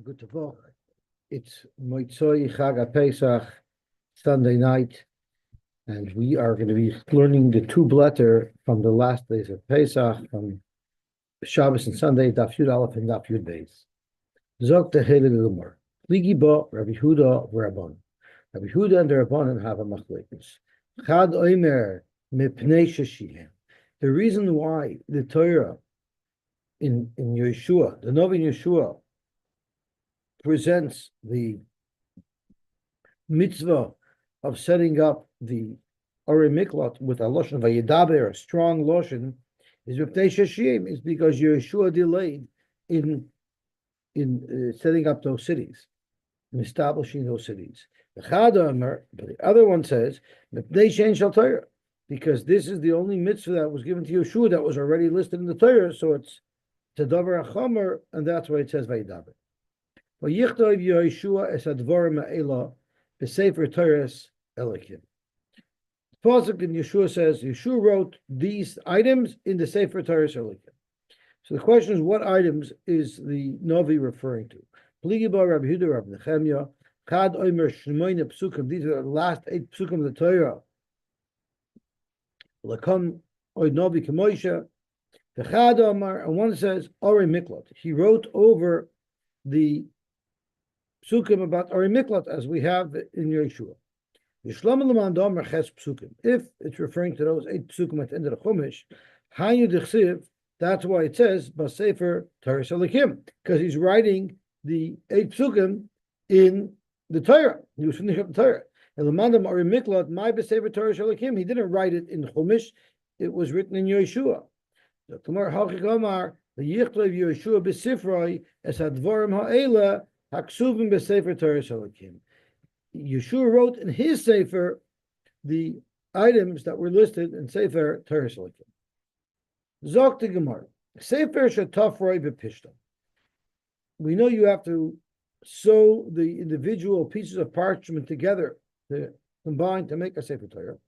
Good to go. It's Moitzoi Chag Pesach, Sunday night, and we are going to be learning the two blätter from the last days of Pesach, from Shabbos and Sunday, Daf Yud Aleph and Daf Yud Beis. Zok the Heilige Gemara. Ligi ba Rabbi Huda v'Rabban. Rabbi Huda and the Rabbanim have a machlekes. Chad Omer mipnei sheshiyem. The reason why the Torah in Yeshua, the Novi Yeshua, presents the mitzvah of setting up the Ori Miklat with a Loshen Vayedaber, a strong Loshen, is because Yeshua delayed in setting up those cities, in establishing those cities. But the other one says, because this is the only mitzvah that was given to Yeshua that was already listed in the Torah, so it's Tadavar Achomer, and that's why it says Vayedaber. Yichtov Yeshua es advarim ha'ela b'sefer Torahs Elikim. The pasuk in Yeshua says Yeshua wrote these items in the Sefer Torahs Elikim. So the question is, what items is the Novi referring to? Pligi bar Rabbi Yehuda, Rabbi Nechemya, Chad Omer Shmoyne Psukim. These are the last 8 Psukim of the Torah. Lakam Oid Novi K'Moshe. The Chad Omer, and one says Ori Miklat. He wrote over the Psukim about Ori Miklat as we have in Yeshua. If it's referring to those 8 Psukim at the end of the Chumash, that's why it says Basefer Torah Elikim, because he's writing the 8 Psukim in the Torah. He was finishing up the Torah. And Lamandam Ori Miklat, my Basefer Torah Elikim, he didn't write it in Chumash, it was written in Yeshua. The Gemara Halchik the Yichtlev Yeshua B'Sifroi Es Advarim Ha'ela Haksuvim B'Sefer Torah Elikim. Yeshua wrote in his Sefer the items that were listed in Sefer Torah Elikim. Zok the Gemara. Sefer Shetafroi B'Pishta. We know you have to sew the individual pieces of parchment together to combine to make a Sefer Torah.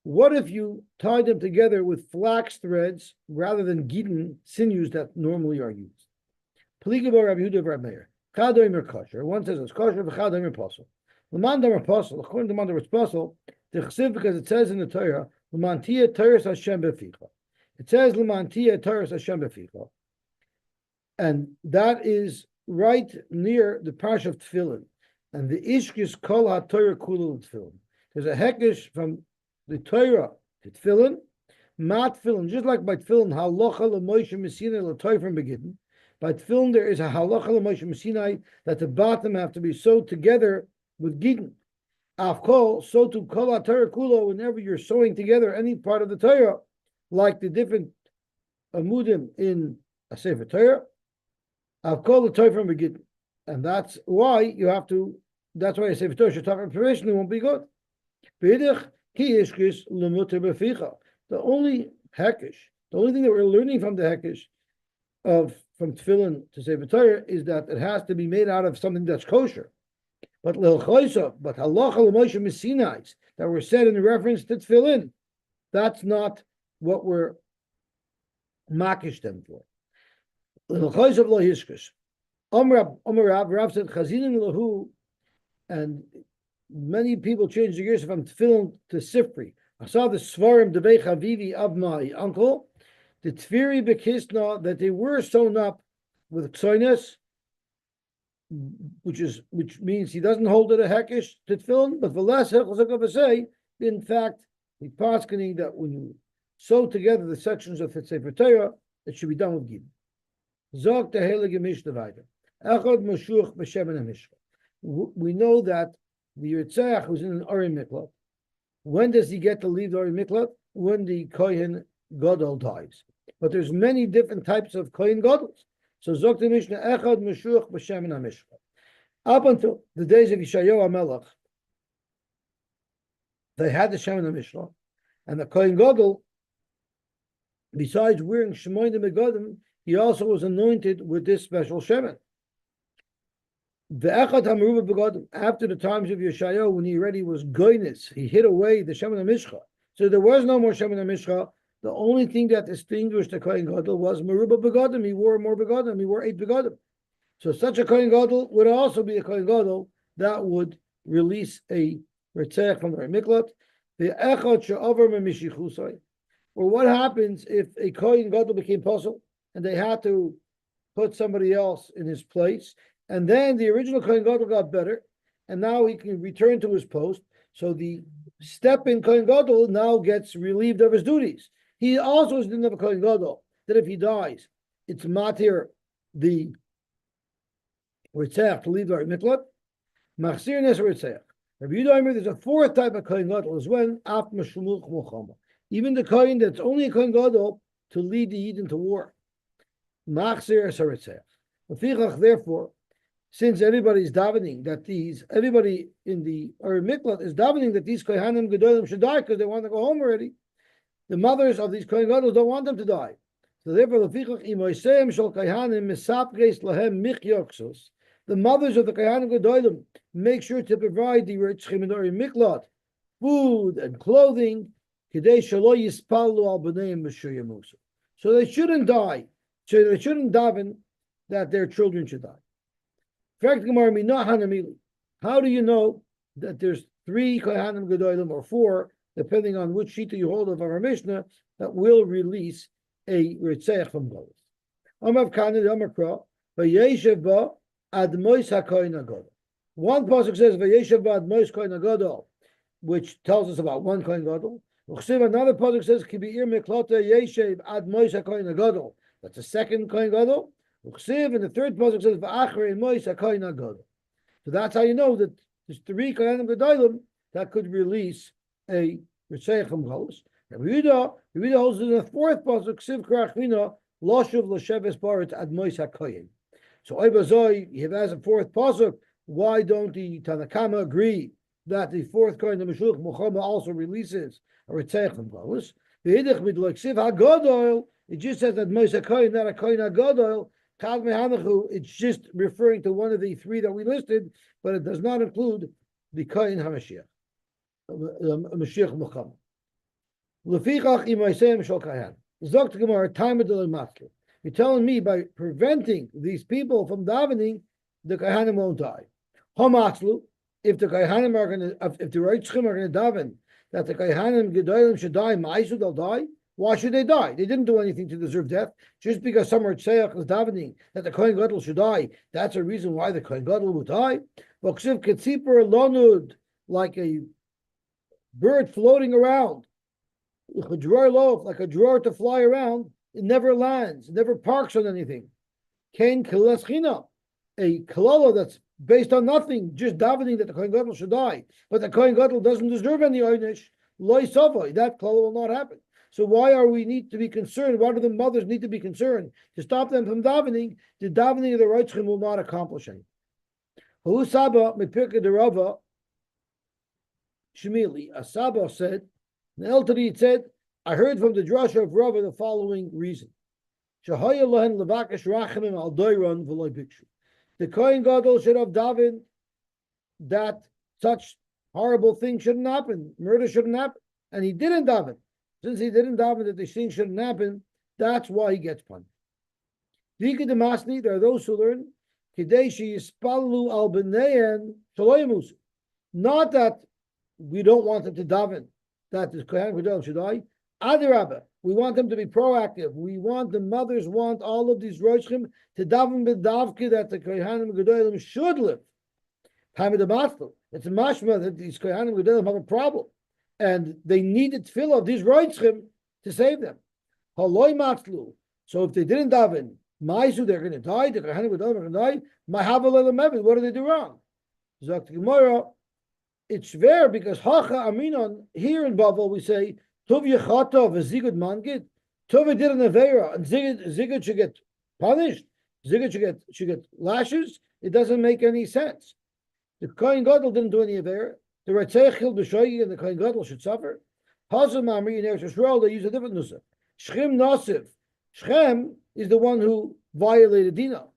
What if you tie them together with flax threads rather than gidon sinews that normally are used? Pligabo Rabbi Yehuda Rabbi Meir. Chadoimer kosher. One says it's kosher, but chadoimer apostle. L'mandamer apostle. According to Mandamer apostle, the chesiv, because it says in the Torah, l'mantia Torah Hashem beficha. It says l'mantia Torah Hashem beficha, and that is right near the parsha of Tefillin, and the ishkis kol ha-Torah kulu Tefillin. There's a hekesh from the Torah to Tefillin, mat Tefillin, just like by Tefillin, halacha l'Moshe Messina l'Toifrim begidden. By Tefillin, there is a halacha l'Moshe Messina that the bottom have to be sewed together with gidon. Afkol, so to kol ha-Torah kulo, whenever you're sewing together any part of the Torah, like the different amudim in a Sefer Torah, Afkol l'Toifrim begidden. And that's why you have to, that's why a Sefer Torah should have permission, it won't be good. B'idich, the only hekesh, the only thing that we're learning from the hekesh from Tefillin to Sefer Torah is that it has to be made out of something that's kosher. But halacha l'Moshe Messinai that were said in reference to Tefillin, that's not what we're makish them for. L'chaysav lo hishkish. Rav said chazinin lahu, and many people change the gears from Tefillin to Sifri. I saw the Svarim Debei Chavivi of my uncle, the Tfiri Bekisna, that they were sewn up with Tsoines, which means he doesn't hold it a hekesh to Tefillin, but for less say, in fact, the paskening that when you sew together the sections of the Sefer Torah, it should be done with gidon. Zog the Heilige Mishnah weiter. Echad Moshuch b'Shem HaMishcha. We know that the Yitzhak who's in an Ori Miklat, when does he get to leave the Ori Miklat? When the Kohen Gadol dies. But there's many different types of Kohen Gadol. So Zok the Mishnah, Echad Meshuach B'Shem HaMishcha. Up until the days of Yeshayahu HaMelech, they had the Shem HaMishcha, and the Kohen Gadol, besides wearing Shemoyim Megadim, he also was anointed with this special Shemin. The Echad HaMeruba Begadim, after the times of Yeshayahu, when he already was goynis, he hid away the Shemin HaMishcha. So there was no more Shemin HaMishcha. The only thing that distinguished the Kohen Gadol was Meruba Begadim. He wore more Begadim. He wore 8 Begadim. So such a Kohen Gadol would also be a Kohen Gadol that would release a Ritzach from the Miklat. The Echad she'over memishichusai. Or what happens if a Kohen Gadol became puzzle and they had to put somebody else in his place, and then the original Kohen Gadol got better, and now he can return to his post. So the step-in Kohen Gadol now gets relieved of his duties. He also is the Kohen Gadol that if he dies, it's matir the Ritzach to leave the Miklat. Machzir Nes Ritzach. There's a fourth type of Kohen Gadol is when Af Meshumuch Muchama. Even the Kohen that's only a Kohen Gadol to lead the Yid into war. Machzir Es Ritzach. Therefore, since everybody's davening that everybody in the Miklat is davening that these Kohanim Gedolim should die because they want to go home already, the mothers of these Kohen Gadol don't want them to die. So therefore, the mothers of the Kohanim Gedolim make sure to provide the Ritzchim and Miklat food and clothing, so they shouldn't die. So they shouldn't daven that their children should die. How do you know that there's 3 Kohanim Gedolim or 4, depending on which shita you hold of our Mishnah, that will release a Ritzach from Golos? One pasuk says Vayeshev Admois Kohen Gadol, which tells us about one Kohen Gadol. Another pasuk says Kibiir Miklota Yeshev Admois Kohen Gadol. That's the second Kohen Gadol. And the third pasuk says Va'achre Mois Kohen Gadol. So that's how you know that there's 3 Kohanim Gedolim that could release a Ritzach from Golos. Rabbi Yehuda holds in the fourth pasuk Siv Krachvina Loshuv L'Sheves Barit Admois HaKohen. So Oibazoi, he has a fourth pasuk. Why don't the Tanakama agree that the fourth Kohen of Meshulach Muhammad also releases a Ritzach from Golos? The Hidduch with like Siv HaGodol, it just says that Admois HaKohen, not a Kohen HaGodol. It's just referring to one of the 3 that we listed, but it does not include the Kohen HaMashiach, Mashiach Muhammad. Lefichach imaysem shel kahan. Zokt Gemara time of the matkil. You're telling me by preventing these people from davening, the Kohanim won't die. Hamatzlu, if the Kohanim are going to, if the Reitzchim are going to daven that the Kohanim Gedolim should die, Ma'asu they'll die. Why should they die? They didn't do anything to deserve death. Just because some Ritzach is davening that the Kohen Gadol should die, that's a reason why the Kohen Gadol will die. V'ksiv ketzipur lonud, like a bird floating around. A drawer loaf, like a drawer to fly around, it never lands, it never parks on anything. Kain kilaschina, a kalala that's based on nothing, just davening that the Kohen Gadol should die. But the Kohen Gadol doesn't deserve any oynish, loy savoy, that kalala will not happen. So why are we need to be concerned? Why do the mothers need to be concerned? To stop them from davening, the davening of the Reitzchim will not accomplish anything. Hu Saba mepirka de Rava Shmili, a Saba said, the El Tarid said, I heard from the drasha of Rava the following reason. The Kohen Gadol should have davened that such horrible things shouldn't happen, murder shouldn't happen, and he didn't daven. Since he didn't daven that the thing shouldn't happen, that's why he gets punished. There are those who learn, not that we don't want them to daven that the Kohen Gadol should die. Adirabba, we want them to be proactive. We want the mothers want all of these roshim to daven b'davke that the Kohanim Gedolim should live. It's a mashma that these Kohanim Gedolim have a problem, and they needed tefillah of these roshim to save them. Haloi matlu. So if they didn't daven, ma'asu they're going to die. The Kohanim Gedolim are going to die. Ma'havel what do they do wrong? Zok Gemara. It's fair because Hacha Aminon, here in Bavel we say, Tov Yechata v'zigud mangit. Tov did an Avera, and Zigud should get punished. Zigud should get lashes. It doesn't make any sense. The Kohen Gadol didn't do any Avera. The Ratzech killed B'shoyi, and the Kohen Gadol should suffer. Hazam Mamri in Eretz Yisrael, they use a different nusach. Shchem Nasiv. Shchem is the one who violated Dina.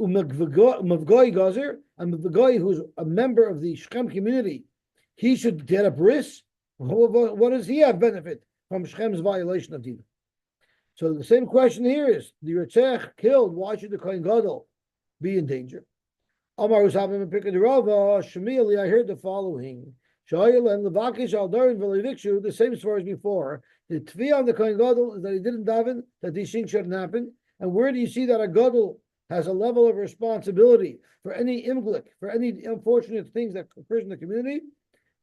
Umavgoi Gazer, and Mavgoi, who's a member of the Shchem community, he should get a bris. What does he have benefit from Shechem's violation of Dina? So the same question here is: the Ritzach killed. Why should the Kohen Gadol be in danger. Amar Usabim and Pikadirova, Shemili, I heard the following. Shoyel and Levakish Aldarin Velivikshu, the same story as before. The Tvi on the Kohen Gadol is that he didn't daven, that these things shouldn't happen. And where do you see that a Gadol has a level of responsibility for any imglik, for any unfortunate things that occurs in the community?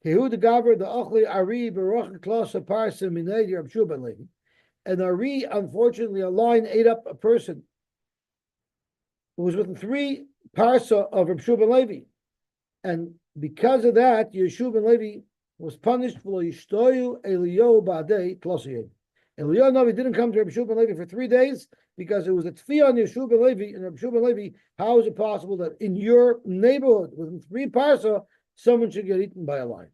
Kehu the Gaber, the Achli Ari, Baruch Klasa Parsa Minei Rabshu Ben Levi. And Ari, unfortunately, a lion ate up a person who was within 3 parsa of Rabshu Ben Levi. And because of that, Yeshua ben Levi was punished for Yishtoyu Eliyahu Ba'adei Klosiyeh. Eliyahu Navi didn't come to Yeshua ben Levi for 3 days because it was a tfi on Yeshua ben Levi. And Yeshua ben Levi, how is it possible that in your neighborhood, within 3 parsa, someone should get eaten by a lion?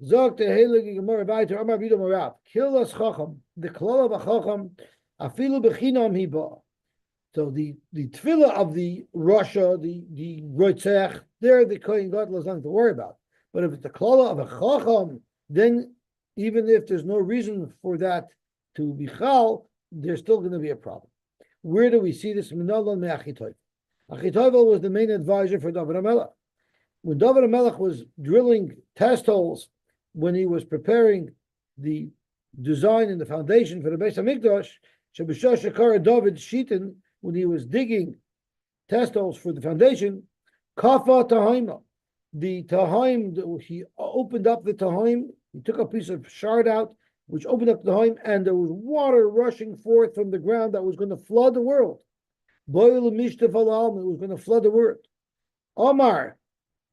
Zog tehelig gemara vayter amar vidom arav. Kill us chacham. The klal of a chacham afilu bechinam hiba. So the tefillah of the Russia, the Roitzech, there the Kohen Gadol has nothing to worry about. But if it's the klala of a chacham, then even if there's no reason for that to be chal, there's still going to be a problem. Where do we see this? Minalon me Achitovel. Achitovel was the main advisor for David HaMelech. When David HaMelech was drilling test holes, when he was preparing the design and the foundation for the Beis HaMikdash, Shebishah Shekara David Shitin, when he was digging test holes for the foundation, Kafa Tahaima, the Tahaim, he opened up the Tahaim, he took a piece of shard out, which opened up the Tahaim, and there was water rushing forth from the ground that was going to flood the world. Boil Mishtaf Alam, it was going to flood the world. Omar,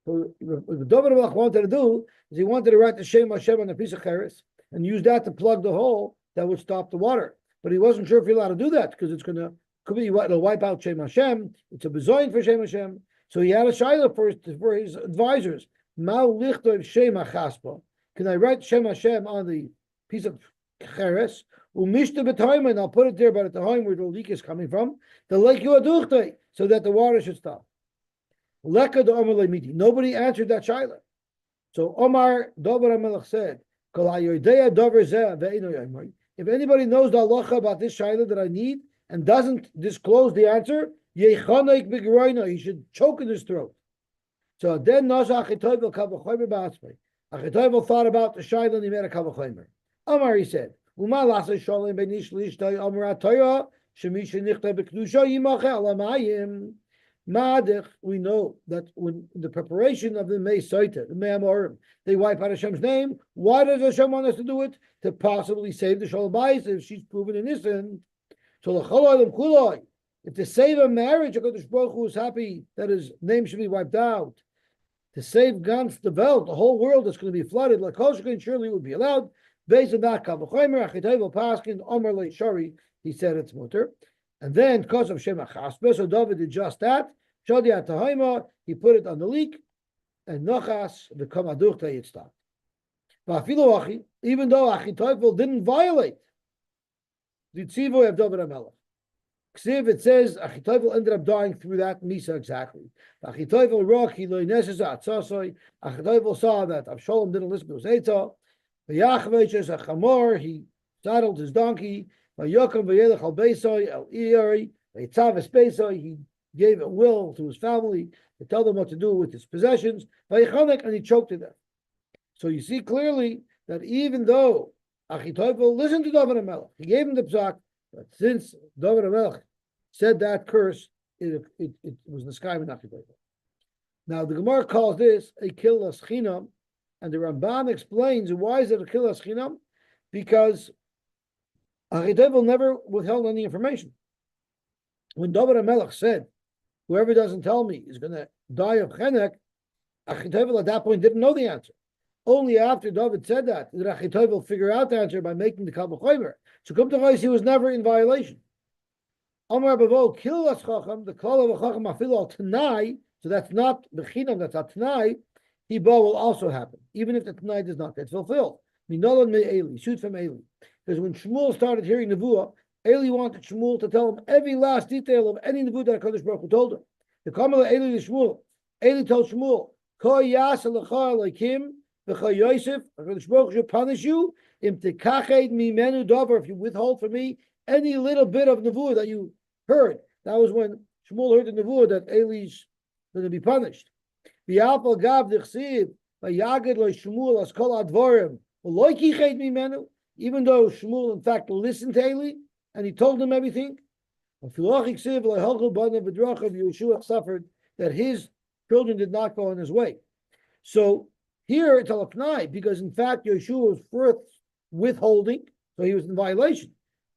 what David HaMelech wanted to do is he wanted to write the Shem Hashem on a piece of cheres and use that to plug the hole that would stop the water. But he wasn't sure if he's allowed to do that because it's going to could be it'll wipe out Shem Hashem. It's a bezoin for Shem Hashem. So he had a shayla for his advisors. Ma'u lichtov Shem HaChaspa. Can I write Shem Hashem on the piece of cheres? Umishta b'tayim, and I'll put it there by the time where the leak is coming from. The lake yuaduchte, so that the water should stop. Leka the Omar Lemiti. Nobody answered that shayla. So Omar David HaMelech said, Kol hayodeya davar zeh ve'ino yomar. If anybody knows the halacha about this shayla that I need, and doesn't disclose the answer, he should choke in his throat. So then Achitovel thought about the shayla and he made a kavachomer. Amar, he said, we know that when the preparation of the Mei Soita, the Mei Amorim, they wipe out Hashem's name. Why does Hashem want us to do it? To possibly save the Shalom Bayis if she's proven innocent. So if to save a marriage, HaKadosh Baruch Hu is happy that his name should be wiped out. To save Gans the Welt, the whole world is going to be flooded, like Koshkin surely would be allowed. Based on that, Kavachomer, Achitovel Paskin, Omer Le Shari, he said it's mutter. And then, because of Shem HaChaspa, so David did just that. Shadi Atahaima, he put it on the leak, and Nochas, the Kamaduchte, it stopped. Even though Achitovel didn't violate the tzivoy of David HaMelech. Ksiv, it says, Achitovel ended up dying through that Misa exactly. Achitovel saw that Avshalom didn't listen to his Eitzah. He saddled his donkey. He gave a will to his family to tell them what to do with his possessions. And he choked to death. So you see clearly that even though Achitovel listened to David HaMelech, he gave him the psak, but since David HaMelech said that curse, it was the sky with Achitovel. Now the Gemara calls this a killas chinam, and the Ramban explains why is it a killas chinam? Because Achitovel never withheld any information. When David HaMelech said, "Whoever doesn't tell me is going to die of chenek," Achitovel at that point didn't know the answer. Only after David said that did Achitovel figure out the answer by making the Kavachomer. So come to Reis, he was never in violation. Amar Bavo, kill us Chacham, the Klal of a Chacham Afil al Tanai, so that's not the Chinam, that's a Tanai, Hiba will also happen, even if the Tanai does not get fulfilled. Minolan me Eli, shoot from Eli. Because when Shmuel started hearing Nevuah, Eli wanted Shmuel to tell him every last detail of any Nevuah that HaKadosh Baruch Hu told him. The Kamal Eli to Shmuel, Eli told Shmuel, Ko Yas Alecha Elokim, Yosef, HaKadosh Baruch Hu should punish you if you withhold from me any little bit of nevuah that you heard. That was when Shmuel heard the nevuah that Eli's going to be punished. V'yalpal gav d'chsiv v'yagid lo Shmuel as kol advarim v'lo kichet mimenu. Even though Shmuel in fact listened to Eli and he told him everything, Yeshua suffered that his children did not go on his way. So here it's a Tnai, because in fact Yeshua was first withholding, so he was in violation.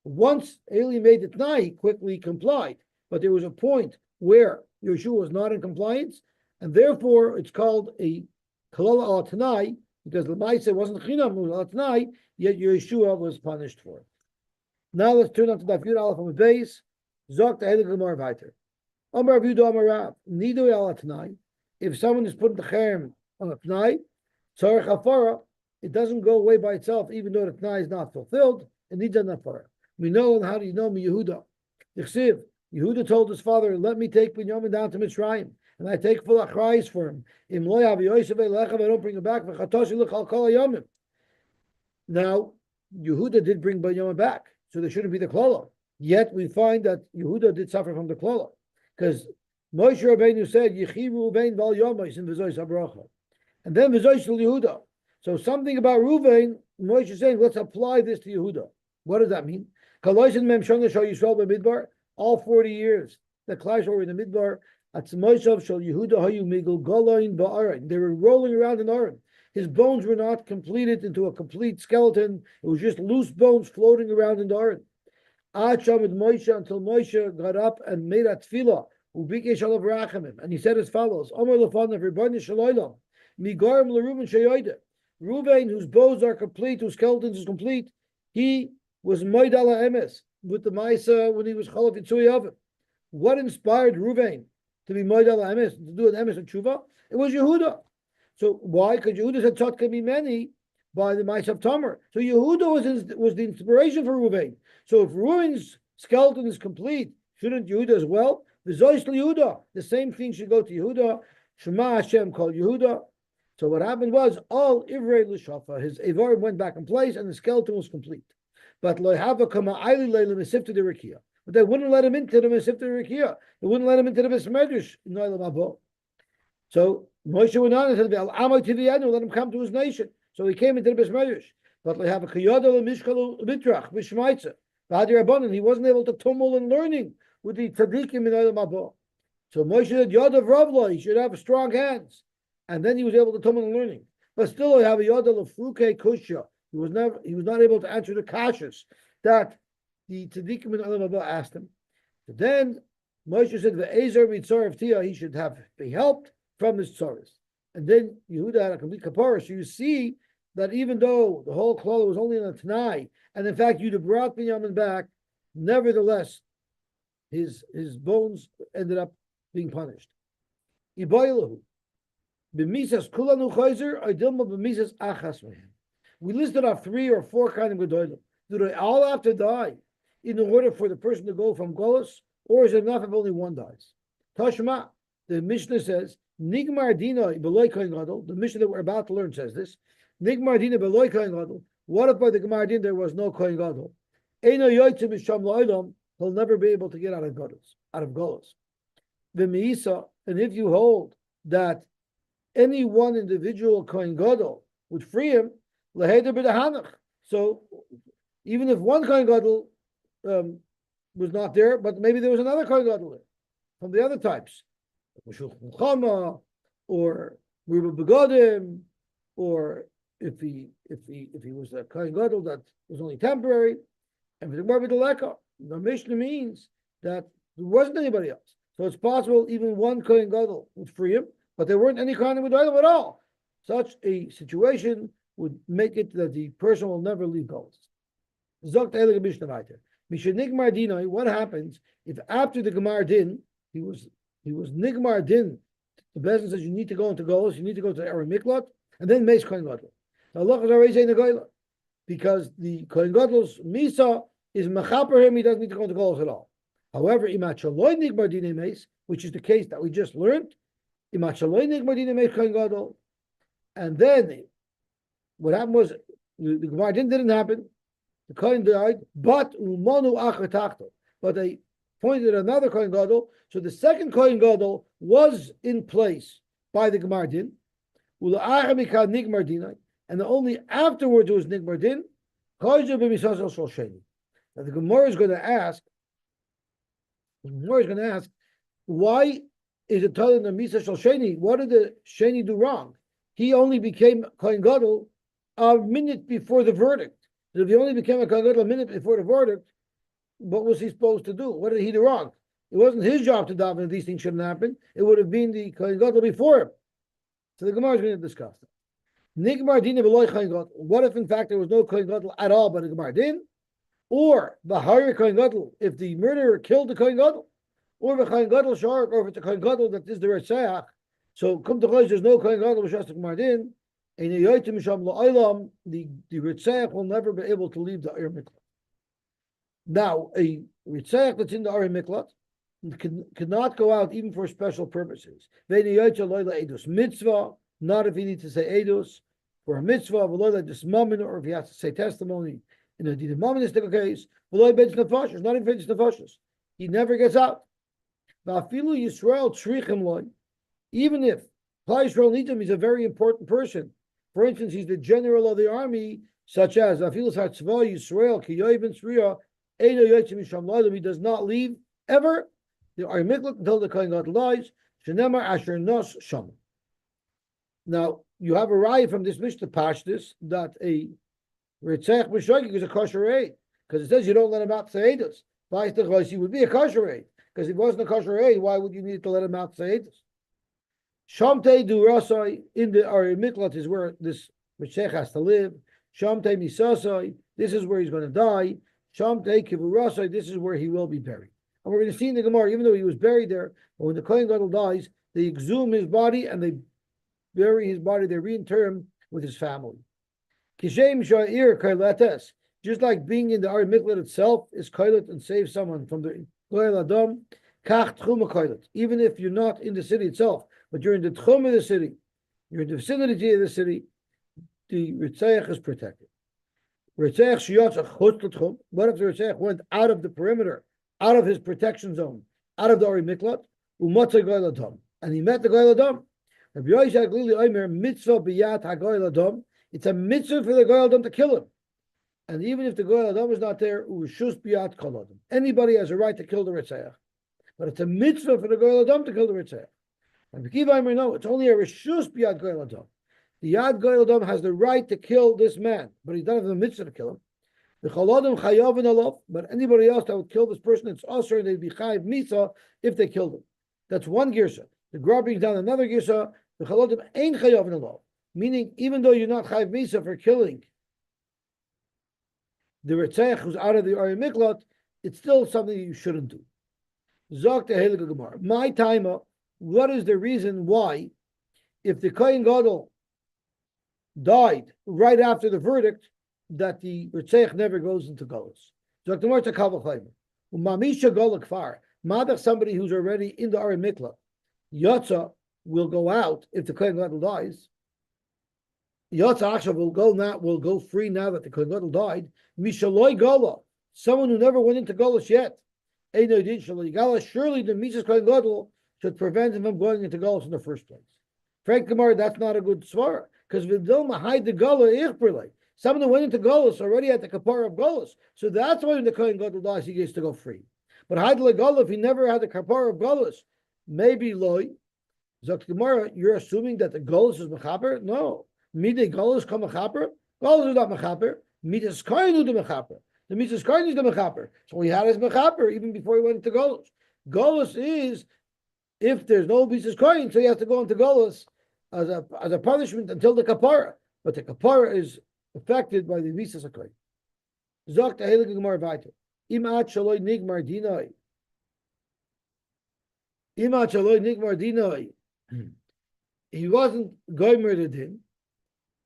Once Eli made the Tnai, he quickly complied. But there was a point where Yeshua was not in compliance, and therefore it's called a Kalala al Tnai, because the Maisa wasn't Chinam, it was al Tnai, yet Yeshua was punished for it. Now let's turn on to Daf Yud Aleph on the base. Zok the Gemara weiter. Amar Avidu Amar Rav, Nidu al Tnai. If someone is put in the cherem on a Tnai, Tzarech Hafara, it doesn't go away by itself, even though the Tnai is not fulfilled. It needs an Hafara. We know, and how do you know me, Yehuda? Yichsiv, Yehuda told his father, let me take Binyamin down to Mitzrayim, and I take full achrayis for him. Im lo yav Yosy ve'lechav, I don't bring him back. V'chatoshi l'chal kol hayomim. Now, Yehuda did bring Binyamin back, so there shouldn't be the klala. Yet we find that Yehuda did suffer from the klala, because Moshe Rabbeinu said, Yechivu Ruvain val Yomos in V'zois Habracha, and then V'zois to Yehuda. So something about Ruvain, Moshe is saying, let's apply this to Yehuda. What does that mean? All 40 years the Klai were in the Midbar. They were rolling around in Aron. His bones were not completed into a complete skeleton. It was just loose bones floating around in Aron. Until Moshe got up and made a tefillah. And he said as follows: Ruvain, whose bows are complete, whose skeletons is complete, he was Moed ala Emes with the Maisa when he was Cholov Yitzui of it. What inspired Ruvain to be Moed ala Emes, to do an Emes and Tshuva? It was Yehuda. So why? Because Yehuda said Tzot Mimeni by the Maisa of Tamar. So Yehuda was the inspiration for Ruvain. So if Ruvain's skeleton is complete, shouldn't Yehuda as well? V'zois Yehuda. The same thing should go to Yehuda. Shema Hashem called Yehuda. So what happened was all Ivrei L'Shafa, his Evar went back in place and the skeleton was complete. But Loihava Kama Aili Leila Mesifta de Rikia. But they wouldn't let him into the Mesifta de Rikia. They wouldn't let him into the Besmedrash in Noilam Abo. So Moshe went on and said, Al Amay Tiviyanu, let him come to his nation. So he came into the Besmedrash. But Loihava Kayada Mishkalu Mitrach, Bishmaitza. Vadir Abanon, he wasn't able to tumble in learning with the Tzadikim in Noilam Abo. So Moshe said, Yod of Ravla, he should have strong hands. And then he was able to tumble in learning. But still, he have a Yodel of Fruke Kushya. He was not able to answer the kashas that the Tzadikim in Olam Haba asked him. So then Moshe said, "Ve'ezer mitzor of Tia," he should be helped from his tzoros. And then Yehuda had a complete kapara. So you see that even though the whole klala was only in a Tanai, and in fact you'd have brought Binyamin back, nevertheless his bones ended up being punished. Ibaylahu. B'misas kulanu chayzer, idilma b'misas achas mehem. We listed off 3 or 4 kind of gedolim. Do they all have to die in order for the person to go from Golos, or is it enough if only one dies? Tashma, the Mishnah says, Nigmar Dina beloy kohen gadol. The Mishnah that we're about to learn says this. Nigmar Dina beloy kohen gadol. What if by the Gemar Din there was no kohen gadol? Eino yoytzim misham la'olam. He'll never be able to get out of Golos. The Meisa, and if you hold that any one individual kohen gadol would free him, so even if one kohen gadol was not there, but maybe there was another kohen gadol there from the other types, or Ruba Begodim, or if he was a kohen gadol that was only temporary, and the Mishnah means that there wasn't anybody else. So it's possible even one kohen gadol would free him, but there weren't any kohen gadol at all. Such a situation would make it that the person will never leave Golos. What happens if after the Gemar Din, he was Nigmar Din, the Bezin says you need to go into Golos, you need to go to Aaron Miklat, and then Meis Kohen Gadol. So Allah is already saying the Goyla, because the Kohen Gadol's Misa is Mechaper him, he doesn't need to go into Golos at all. However, Imat Shaloi Nigmar Din Meis, which is the case that we just learned, Imat Shaloi Nigmar Din Meis Kohen Gadol, and then what happened was the Gemara didn't happen. The Kohen died, but umanu achatachto. But a appointed another Kohen Gadol. So the second Kohen Gadol was in place by the Gemar Din. And only afterwards it was Nigmar Din. Now the Gemara is going to ask, why is it telling the Misa Shal Sheni? What did the Sheni do wrong? He only became Kohen Gadol a minute before the verdict. So if he only became a Kohen Gadol a minute before the verdict, what was he supposed to do? What did he do wrong? It wasn't his job to daven that these things shouldn't happen. It would have been the Kohen Gadol before him. So the Gemara is going to discuss that. Nigmar Din v'loy Kohen Gadol. What if in fact there was no Kohen Gadol at all but a Gemar Din? Or the higher Kohen Gadol, if the murderer killed the Kohen Gadol, or the Kohen Gadol shark, or if it's a Kohen Gadol that is the Retzach. So come to Chodesh, there's no Kohen Gadol b'shas Gemar Din, and the Retzach will never be able to leave the Ar Miklat. Now, a Retzach that's in the Ar Miklat cannot go out even for special purposes. Mitzvah, not if he needs to say edus for a mitzvah, or if he has to say testimony in a monistic case. Not even bench nefashos. He never gets out. Even if Klal Yisrael needs him, he's a very important person. For instance, he's the general of the army, such as Yisrael, he does not leave ever the Ar Miklat until the Kohen Gadol dies. Shenemar Asher Nos Sham. Now you have a raya from this Mishnah Pashtus that a Ritzach B'Shoigig is a kosher aid, because it says you don't let him out to Eidos. He would be a kosher aid, because if he wasn't a kosher aid, why would you need to let him out to Eidos? Shamtei Du Rasai in the Ar Miklat is where this Ritzach has to live. Shamtei Misasai, this is where he's going to die. Shamtei Kivu Rasai, this is where he will be buried. And we're going to see in the Gemara, even though he was buried there, but when the Kohen Gadol dies, they exhume his body and they bury his body, they reinter him with his family. Kishem Sha'ir Kailates, just like being in the Ar Miklat itself is Kailat and saves someone from the Goyal Adam, Kach Tchum Kailat. Even if you're not in the city itself, but you're in the Tchum of the city, you're in the vicinity of the city, the Ritzayach is protected. Ritzayach Shiyotach Chutz Tchum. What if the Ritzayach went out of the perimeter, out of his protection zone, out of the Ar Miklat, Umatzah Goyal Adam, and he met the Goyal Adam. Rabbi Yosy Glili Omer mitzvah biyat hagoyel adam. It's a mitzvah for the goyel adam to kill him, and even if the goyel adam is not there, u'shus biyat kol adam. Anybody has a right to kill the Ritzayach, but it's a mitzvah for the goyel adam to kill the Ritzayach. And the Kiva Omer no, it's only a reshus biyat goyel adam. The yad goyel adam has the right to kill this man, but he doesn't have the mitzvah to kill him. The chol adam chayav and alav, but anybody else that would kill this person, it's also they'd be chayav misa if they killed him. That's one girsa. The Gra brings down another girsa. The chalotim ain't chayav in the law, meaning even though you're not chayav misa for killing the Ritzayach who's out of the Ar Miklat, it's still something you shouldn't do. Zok the Heilige Gemara. My timer. What is the reason why, if the Kohen Gadol died right after the verdict, that the Ritzayach never goes into Golus? Zok the Gemara to Kavachayim. Umamisha Golak Far. Madach, somebody who's already in the Ar Miklat. Yotza will go out if the Kohen Gadol dies. Yotza Akshav will go free now that the Kohen Gadol died. Mishaloi Gola, someone who never went into Golus yet. Eino Din Shaloi Gala, surely the Mises Kohen Gadol should prevent him from going into Golus in the first place. Frank Gemara, that's not a good svara, because Vidilma hide the Gola Ichperle. Someone who went into Golus already had the kapara of Golus, so that's why when the Kohen Gadol dies, he gets to go free. But hide the Gola, if he never had the kapara of Golus, maybe loy. Zok Gemara, you're assuming that the Golus is mechaper? No. Mide Golus come mechaper? Golus is not mechaper. Midas Kohen is the mechaper. The Midas Kohen is the mechaper. So he had his mechaper even before he went into Golus. Golus is if there's no Midas Kohen, so he has to go into Golus as a punishment until the kapara. But the kapara is affected by the Midas Kohen. Zok the Heilige Gemara weiter. Imat shaloi nigmar dinoi. Imat shaloi nigmar dinoi. He wasn't goymer the din,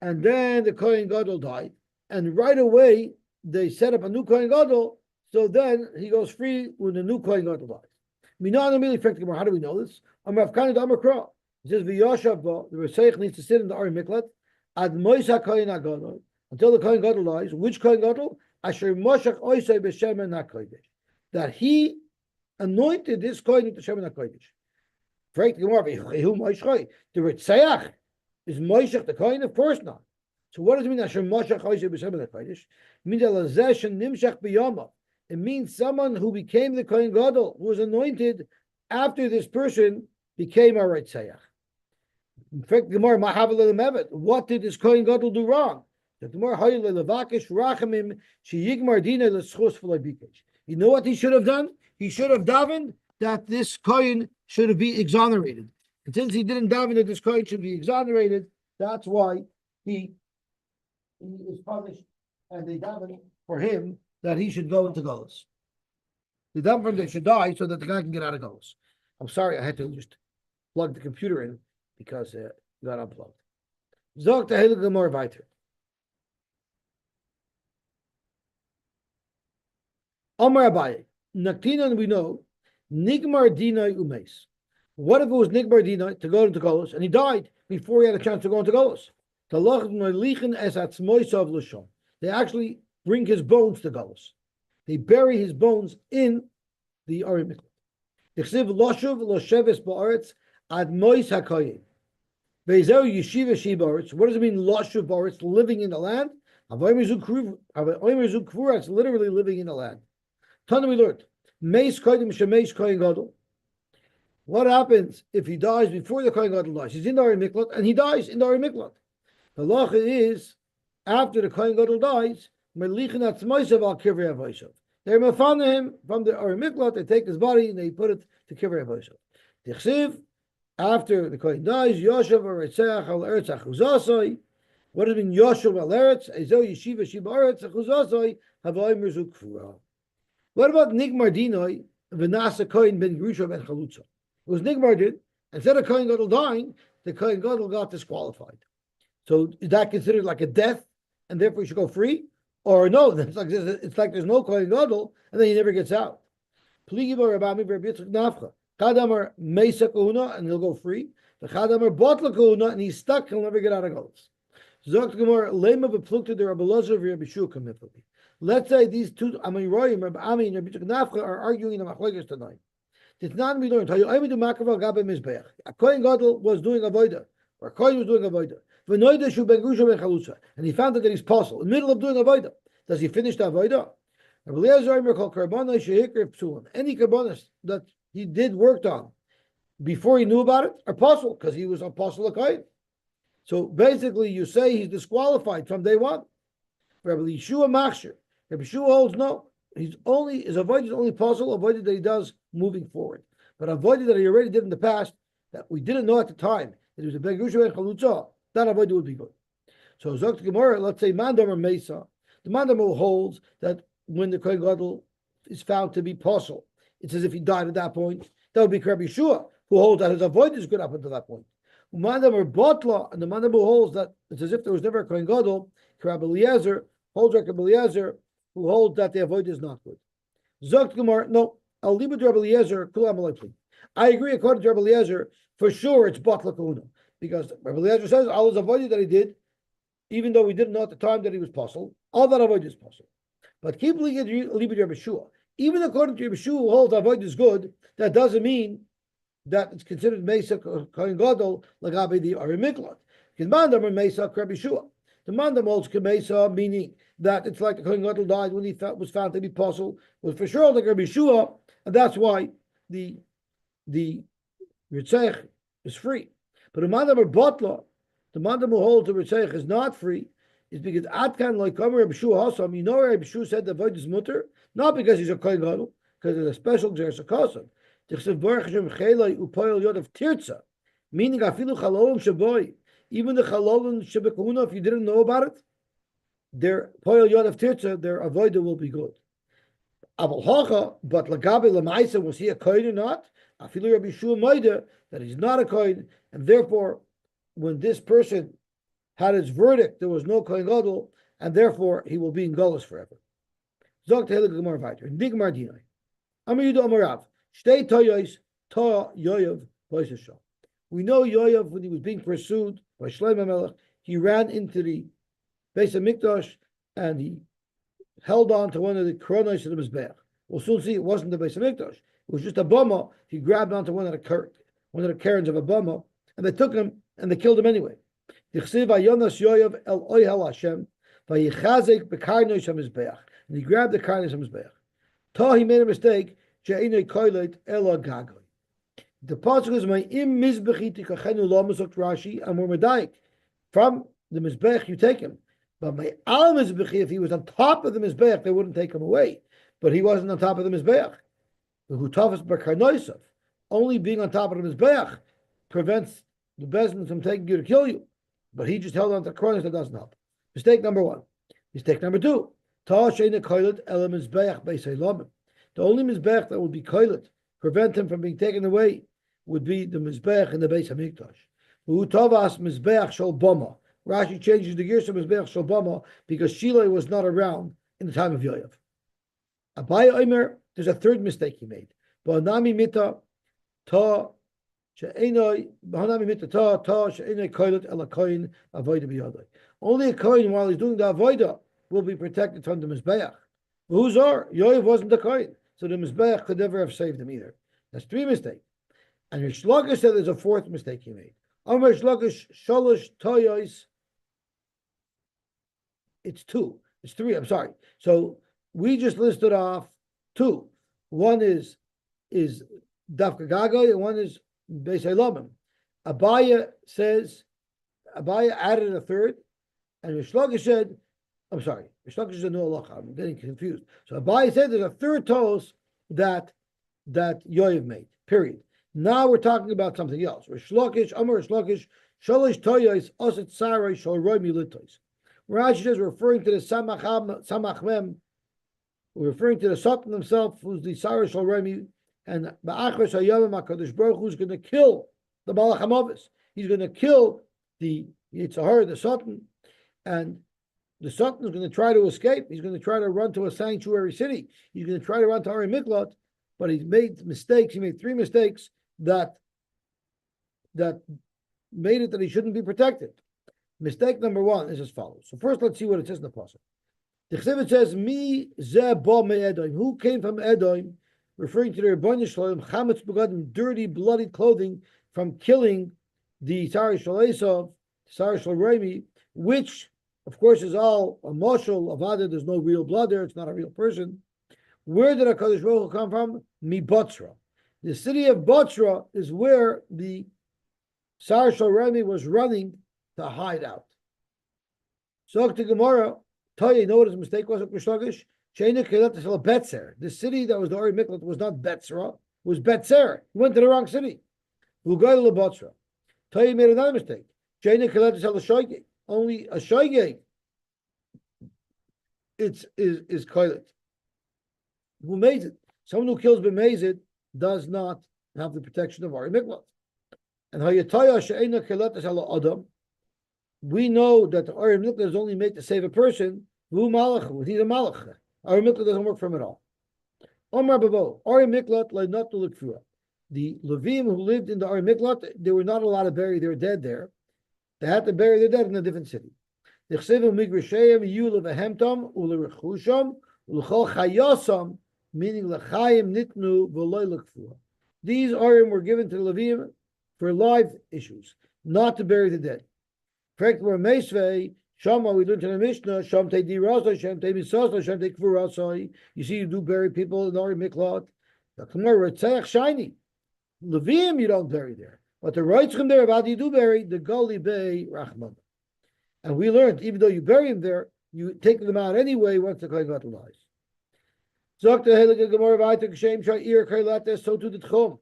and then the Kohen Gadol died, and right away they set up a new Kohen Gadol, so then he goes free when the new Kohen Gadol dies. How do we know this? It says the Ritzayach needs to sit in the Ar Miklat ad moisa Kohen Gadol until the Kohen Gadol dies. Which Kohen Gadol? Asher moshach oisay b'shemen hakodesh. That he anointed this kohen with the Shemin HaKodesh. Frank the Gemara, the Ritzayach is Moishech the kohen? Of course not. So what does it mean? Asher Moshech Hoyseh b'Shemin HaKodesh. It means Elazeh Nimshach b'Yama. It means someone who became the kohen gadol, who was anointed after this person became a Ritzayach. In fact, the Gemara, what did this kohen gadol do wrong? The Gemara, you know what he should have done? He should have davened that this kohen should be exonerated. And since he didn't daven that this kohen should be exonerated, that's why he is punished, and they daven for him that he should go into Golus. They daven for him that he should die so that the guy can get out of Golus. I'm sorry, I had to just plug the computer in because it got unplugged. Zog the Heilige Gemara weiter. Amar Abaye, Naktinan we know, Nigmar Dinai Umes. What if it was Nigmar Dinai to go into Golus and he died before he had a chance to go into Golus? They actually bring his bones to Golus. They bury his bones in the Arim Miklat. What does it mean, Loshuv Baretz, living in the land? It's literally living in the land. Tana we learned. What happens if he dies before the Kohen Gadol dies? He's in the Arim Miklat and he dies in the Arim Miklat. The lacha is after the Kohen Gadol dies, they're mafana him from the Arim Miklat. They take his body and they put it to Kivrei Avoshav. Tichsiv, after the Kohen dies, Yoshev Aretzeach al Eretz Achuzasoi. What does it mean, Yoshev al Eretz? Ezo Yeshiva Shiba Eretz Achuzasoi Havai Merzu Kfura. What about Nigmar Dinoi V'nasa Kohen ben Grusha ben Chalutza? It was Nigmar did. Instead of Kohen Gadol dying, the Kohen Gadol got disqualified. So is that considered like a death, and therefore he should go free? Or no, it's like there's no Kohen Gadol, and then he never gets out. Chadamar Mesa Kahuna, and he'll go free. The Chadamar Botla Kahuna, and he's stuck, he'll never get out of Golus. Let's say these two Amiroyim, Rabbi Ami and Rabbi Nafcha, are arguing in the Machlokes tonight. It's not we learned. A Kohen Gadol was doing avodah, or a Kohen was doing avodah. And he found out that he's possible in the middle of doing avodah. Does he finish the avodah? Any karbonos that he did worked on before he knew about it are possible because he was apostle of Kohen. So basically, you say he's disqualified from day one. Rabbi Yeshua Machshir. Rabbi Yeshua holds no. His avodah is only possible avodah that he does moving forward. But avodah that he already did in the past that we didn't know at the time that it was a Ben Grusha and Chalutza, that avodah would be good. So Zok Gemara, let's say Mandamer Mesa, the Mandamer holds that when the Kohen Gadol is found to be possible, it's as if he died at that point. That would be Rabbi Yeshua, who holds that his avodah is good up until that point. Mandamer Botla, and the Mandamer holds that it's as if there was never a Kohen Gadol. Rabbi Eliezer holds Rabbi Eliezer, who holds that the avodah is not good. Zok Gemara, no, I'll leave it to Rabbi Eliezer. I agree, according to Rabbi Eliezer, for sure it's Botla Kahuna, because Rabbi Eliezer says all his avodah that he did, even though we didn't know at the time that he was possible, all that avodah is possible. But keep leave it to Rabbi Yeshua. Even according to Rabbi Yeshua, who holds avodah is good, that doesn't mean that it's considered Mesa Kohen Gadol lagabe the Arim Miklat. Because Mandam Mesa Rabbi Yeshua. The Mandam holds Mesa, meaning that it's like the Kohen Gadol died when he was found to be possible, was for sure like Rabbi Yeshua, and that's why the Ritzech is free. But the Mandam Botla, the Mandam who holds the Ritzech is not free, is because Atkan like Rabbi Yeshua Hasam. You know where Rabbi Yeshua said the avodah is mutter, not because he's a Kohen Gadol, because it's a special Jersa Kasam. Meaning afilu chalolim shaboy, even the chalolim shebekuna, if you didn't know about it, their poil yod of tirtza, their avodah will be good. Abel hacha, but lagabe lemaisa, was he a kohen or not? Afilu Rabbi Yeshua Maida, that he's not a kohen, and therefore, when this person had his verdict, there was no kohen gadol, and therefore he will be in Golus forever. Zog tehelig gemar vayter, nigmar dinai. Amar Yudah Amarav. Shtei toyos ta Yoav poisesha. We know Yoav, when he was being pursued by Shlomo Melech, he ran into the Beis Hamikdash and he held on to one of the kronos of the Mizbeach. We'll soon see it wasn't the Beis Hamikdash. It was just a bama. He grabbed onto one of the cairns of a bama, and they took him and they killed him anyway. And he grabbed the karnos of mizbeach. He made a mistake. The pasuk is my im mizbechi tikachenu lo masok Rashi and more medayik. From the mizbech you take him, but my al mizbechi, if he was on top of the mizbech, they wouldn't take him away. But he wasn't on top of the mizbech. The hutafas b'karnoisav, only being on top of the mizbech prevents the bezin from taking you to kill you. But he just held on to karnos, that doesn't help. Mistake number one. Mistake number two. Ta sheina koilet el mizbech beisay lomim. The only mizbech that would be koilet, prevent him from being taken away, would be the mizbech in the Beis Hamikdash. U'tavas mizbech shel bama. Rashi changes the gears to mizbech shel bama because Shilai was not around in the time of Yoav. Abai Omer, there's a third mistake he made. Ba'anami mita ta she'enoi ba'anami mita ta she'enoi koilet el hakoyin avoida b'yadai. Only a koyin while he's doing the avoida will be protected from the mizbech. Who's are? Yoav wasn't the koyin, so the mizbech could never have saved him either. That's three mistakes. And Rish Lakish said there's a fourth mistake he made. Amar Rish Lakish shalosh toyos. It's two. It's three. I'm sorry. So we just listed off two. One is Dafka Gagoy and one is Beis Elamim. Abaya added a third, and Rish Lakish said, I'm sorry, Rish Lakish said no halacha. I'm getting confused. So Abaya said there's a third toast that Yoav made. Period. Now we're talking about something else. Rish Lakish, Amar Rish Lakish, Shalish Toyos, Oset Sarai, Shalroy Militos. Rashi says, referring to the Samach Mem, referring to the Satan himself, who's the Sarai Shalroy, and Ba'achos Hayavim HaKadosh Baruch who's going to kill the Malach HaMavis. He's going to kill the Yitzhahar, the Satan, and the Satan is going to try to escape. He's going to try to run to a sanctuary city. He's going to try to run to Ari Miklat, but he's made mistakes. He made three mistakes that made it that he shouldn't be protected. Mistake number one is as follows. So first, let's see what it says in the pasuk. The Chesed says, "Mi ze ba me Edom." Who came from Edom, referring to the Rebbeinu Shalom, chametz begadim, dirty, bloody clothing, from killing the Sarai Shaleisov, Sarai Shalreimi, which, of course, is all a mashal of Ada. There's no real blood there. It's not a real person. Where did HaKadosh Baruch Hu come from? Mi Botzra. The city of Botzra is where the Sarai Shalreimi was running to hide out. So to Gemara, tell you know what his mistake was at Mishlagish? The city that was the Ori Miklat was not Betzra, it was Betzer. He went to the wrong city. Who go to Botzra. Tell you made another mistake. Only a Shoygeg is Koilet. Who made it? Someone who kills B'mezid does not have the protection of Ori Miklat. And Hayataya She'ena Kiletas Ala Adam. We know that the Ori Miklat is only made to save a person. Who Malach? He's a Malach. Ori Miklat doesn't work for him at all. Omar Babo, Ori Miklat like not to look through it. The Levim who lived in the Ori Miklat, they were not allowed to bury their dead there. They had to bury their dead in a different city. These Orim were given to the Levim for live issues, not to bury the dead. Shama, we learned in the Mishnah, Shamte Dirasa, Shamte Misasa, Shamte Kvurasai. You see, you do bury people in Ori Miklat. The Gemara Retzach Shiny. Levim, you don't bury there. But the Reitzchem there, about you do bury the Gali Bay Rachman. And we learned, even though you bury him there, you take them out anyway once the Kohen Gadol lies. Zok the Heilige Gemara Vaytek Shem Sha'ir Kailates, so to the Tchum.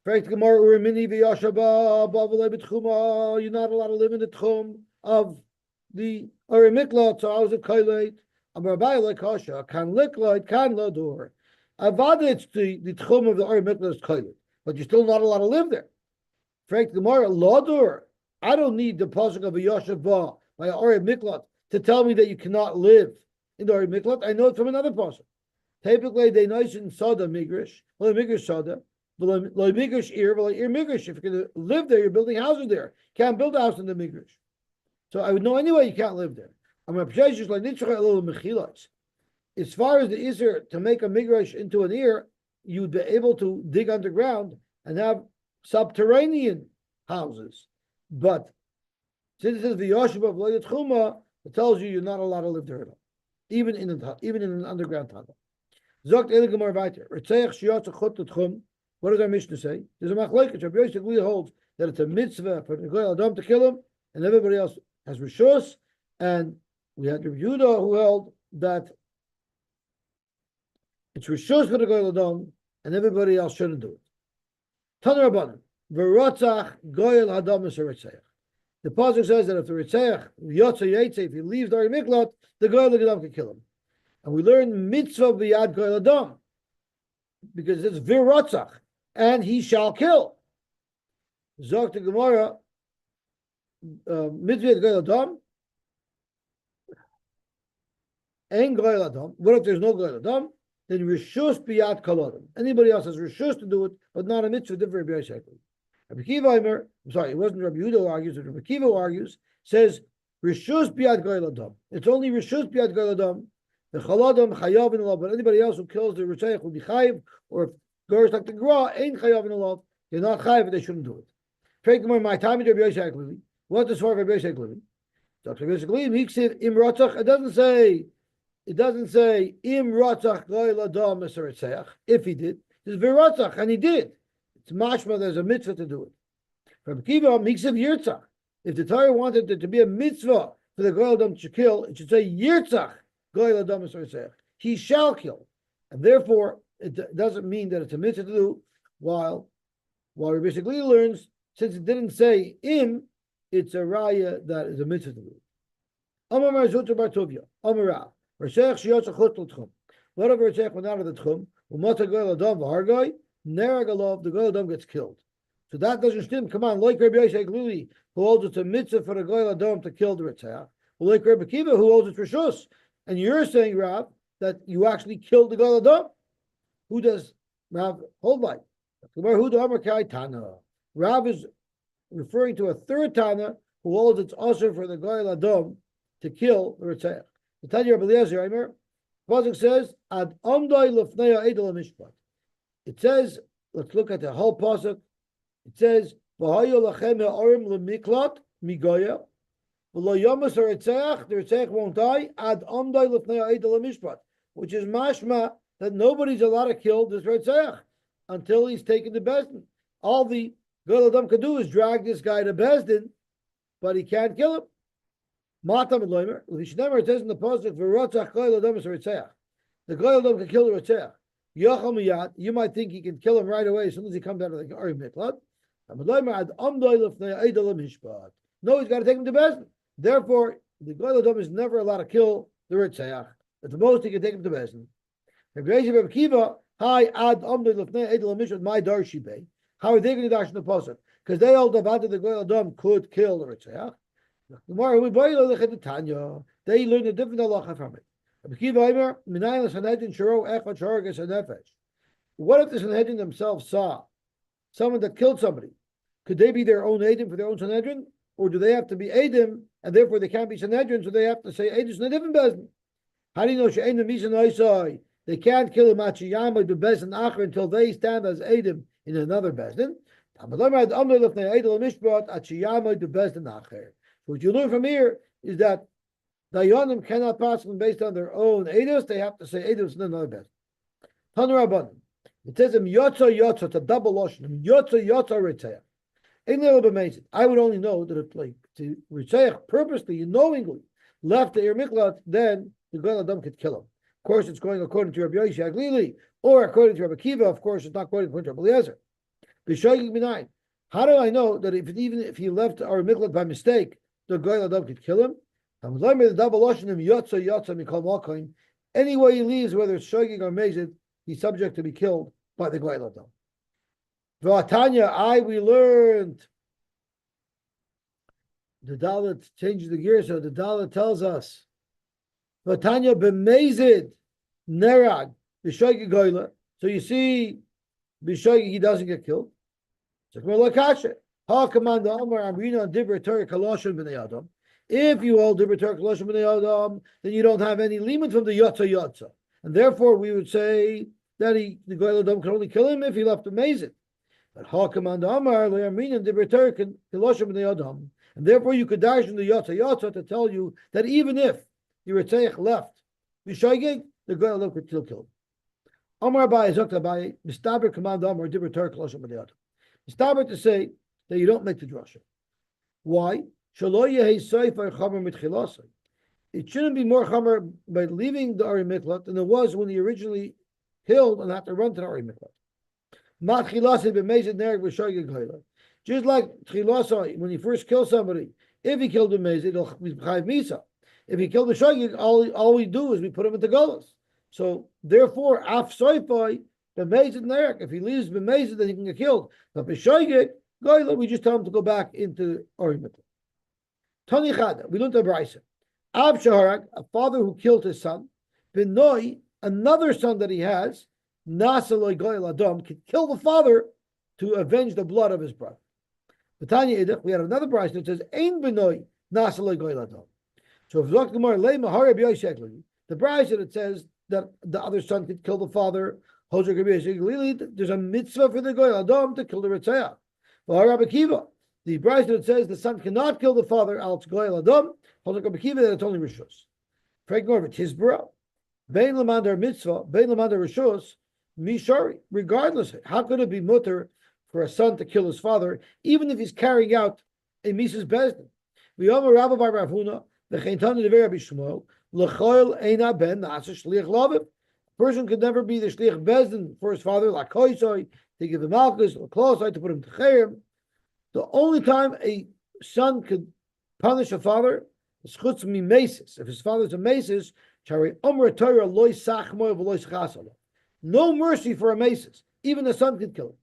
Fact Gemara Urimini V'Yashaba, Bavalei B'Tchuma, you're not allowed to live in the Tchum of the Ori Miklat, so I was a Kailate. I'm a Rabbi like Kasha, Kan Liklight, Kan Lador. Avada, it's the Tchum of the Ori Miklat is Kailate, but you're still not allowed to live there. Frank Gemara, Lador, I don't need the pasuk of a Yoshavah by Ori Miklat to tell me that you cannot live in the Ori Miklat. I know it from another pasuk. Typically, they nice in Sada Migrish, well, Migrish Sada, but Migrish Ir, well, Ir Migrish. If you're going to live there, you're building houses there. Can't build a house in the Migrish. So I would know anyway you can't live there. I'm a like as far as the Isser to make a Migrash into an ear, you'd be able to dig underground and have subterranean houses. But since it says the Yosy of Loyat Chuma, it tells you you're not allowed to live there at all, even in an underground tunnel. Zogt Ele Gemara weiter. What does our Mishnah say? There's a machlokes. Rabbi Yosy holds that it's a mitzvah for the Goyal Adam to kill him, and everybody else has rishus. And we had Rabbi Yehuda who held that it's rishus for the Goyal Adam, and everybody else shouldn't do it. Tanu Rabbanan, v'rotzach Goyal Adam is a ritzayach. The pasuk says that if the ritzayach yotza yaitze, if he leaves Dari Miklat, the Goyal Adam can kill him. And we learn mitzvah b'yad Goyal Adam because it's v'rotzach, and he shall kill. Zok the Gemara, mitzvah Goyal Adam, and Goyal Adam. What if there's no Goyal Adam? Then rishus biyat kol. Anybody else has rishus to do it, but not a mitzvah. Different Rabbi Yosy. Rabbi Kiva, I'm sorry, it wasn't Rabbi Yehuda who argues. Rabbi Kiva who argues says rishus biyat Goyal Adam. It's only rishus biyat Goyal Adam. The chol adam chayav in the but anybody else who kills the ritzayach will be chayiv. Or if goes like the gra ain't chayav in the law, they're not chayiv, but they shouldn't do it. My time Rabbi Yosy. What does for Rabbi Yosy? Rabbi Yosy im rotzach. It doesn't say im rotzach goyal adam esaritzeach. If he did, it's v'rotzach, and he did. It's mashma. There's a mitzvah to do it. Rabbi Kiva miksiv yirtzach. If the Torah wanted it to be a mitzvah for the goyal adam to kill, it should say yirtzach goyal adam esaritzeach. He shall kill, and therefore it doesn't mean that it's a mitzvah to do. While Rabbi basically learns, since it didn't say im, it's a raya that is a mitzvah to do. Amar Marzuta bar Tovia, Amar Rav. Rishayach shiyotza chut l'tchum. Whatever Rishayach went out of the tchum, umata goyal adam v'hargoi, nerag the goyal adam gets killed. So that doesn't stem. Come on, like Rabbi Yosy Gluli, who holds it's a mitzvah for the goyal adam to kill the Rishayach. Well, like Rabbi Kiva, who holds it's rishus. And you're saying, Rav, that you actually killed the goyal adam. Who does Rav hold by? Rav is referring to a third Tana who holds it's also for the goyal adam to kill the Rishayach. The Tanya Rabbi Eliezer, Aimer, Pasuk says, Ad Amdai Lefnei Edel Mishpat. It says, let's look at the whole Pasuk. It says, V'hayu lachem ha'orim lemiklat migoya, v'lo yomas ha'ritzeach, the Ritzeach won't die, Ad Amdai Lefnei Edel Mishpat, which is mashma that nobody's allowed to kill this Ritzeach until he's taken to Bezdin. All the Goyal Adam can do is drag this guy to Bezdin, but he can't kill him. Matam and Loimer, it says in the pasuk, "V'rotzach goyal adam esaritzeach." The goyal adam can kill the Ritzeach. Yochel miyad. You might think he can kill him right away as soon as he comes out of the Ari Miklat. No, he's got to take him to Bezdin. Therefore, the goyal adam is never allowed to kill the Ritzeach. At the most, he can take him to Bezdin. Rabbi Kiva, hi ad amdoi lefnei edel mishpat my darshi bay. How are they going to dash in the pasuk? Because they all about that the goyal adam could kill the Ritzeach. They learn a different halacha from it. What if the Sanhedrin themselves saw someone that killed somebody? Could they be their own Eidim for their own Sanhedrin? Or do they have to be Eidim, and therefore they can't be Sanhedrin, so they have to say Eidim in a different Bezdin? How do you know She'en Misa? They can't kill a Machiyama to Bezdin Acher until they stand as Eidim in another Bezdin. What you learn from here is that Dayanim cannot possibly based on their own edus. They have to say edus in another best. Tanur it says yotza, it's a double lotion. Yotza ritzeach. Ain't little bit amazing. I would only know that it's like to ritzeach purposely and knowingly left the Miklat, then the goyal adam could kill him. Of course, it's going according to Rabbi Yosy Aglili, or according to Rabbi Kiva. Of course, it's not according to Rabbi Eliezer. B'shoyig b'nayin. How do I know that even if he left our Miklat by mistake, the goyal adam could kill him? Any way he leaves, whether it's shogig or mezid, he's subject to be killed by the goyal adam. We learned. The Dalet changes the gear, so the Dalet tells us. V'atanya b'mezid nerag b'shogig goyla. So you see, b'shogig he doesn't get killed. If you hold Dibra Torah Koloshim B'nei Adam, then you don't have any limit from the Yotza. And therefore we would say that the Goy Adam can only kill him if he left the mazid. But Hakam Amar Le'Arminan the Return Kiloshim the Adam, and therefore you could dash in the Yotza to tell you that even if the Ritzeich left B'Shaygig, the Goy Adam could still kill him. Amar Abai Zokta Abai Mistaber Command Amar the Return Kiloshim the Adam. Mistaber to say that you don't make the drasha. Why? It shouldn't be more chamer by leaving the Ari Miklat than it was when he originally killed and had to run to the Ari Miklat. Just like Tchilasa, when he first killed somebody, if he killed a Mezid, it'll be Chayiv Misa. If he killed the Shogig, all we do is we put him into Golas. So therefore, Af Soifai, B'Mezid Nerek, if he leaves B'Mezid, then he can get killed. But B'Shogig, Goyla, we just tell him to go back into Ari Miklat. Tani Chada, we learned the Braisa. Ab Shaharak, a father who killed his son, Benoi, another son that he has, Nasaloi Goyal Adam, could kill the father to avenge the blood of his brother. Batanya Idach, we had another Braisa that says, Ein Benoi, Nasaloi Goyal Adam. So if Zok Gemara, Le Maharab Yoshekli, the Braisa that says that the other son could kill the father, there's a mitzvah for the Goyal Adam to kill the Ritzayah. The Braisa that says the son cannot kill the father, al Goyal Adam, holds like Rabbi that it's only Rishus. Frank Norvit, Hizbra, Bein Lamandar Mitzvah, Bein Lamandar Rishus, Mishari. Regardless, how could it be mutter for a son to kill his father, even if he's carrying out a Mises Bezdin? We Rabbi Bar Ravuna, the Chaintani de Rabbi Shmuel, L'choil Eina Ben Nasa Shliach Lavim. Person could never be the Shliach Bezdin for his father, like Koisoi, to give him Makos, or Klosai, to put him to Chayim. The only time a son could punish a father is chutz mimesis. If his father's a mesis, chari omer Torah loy sachmoy v'loy schasalo. No mercy for a mesis. Even the son could kill him,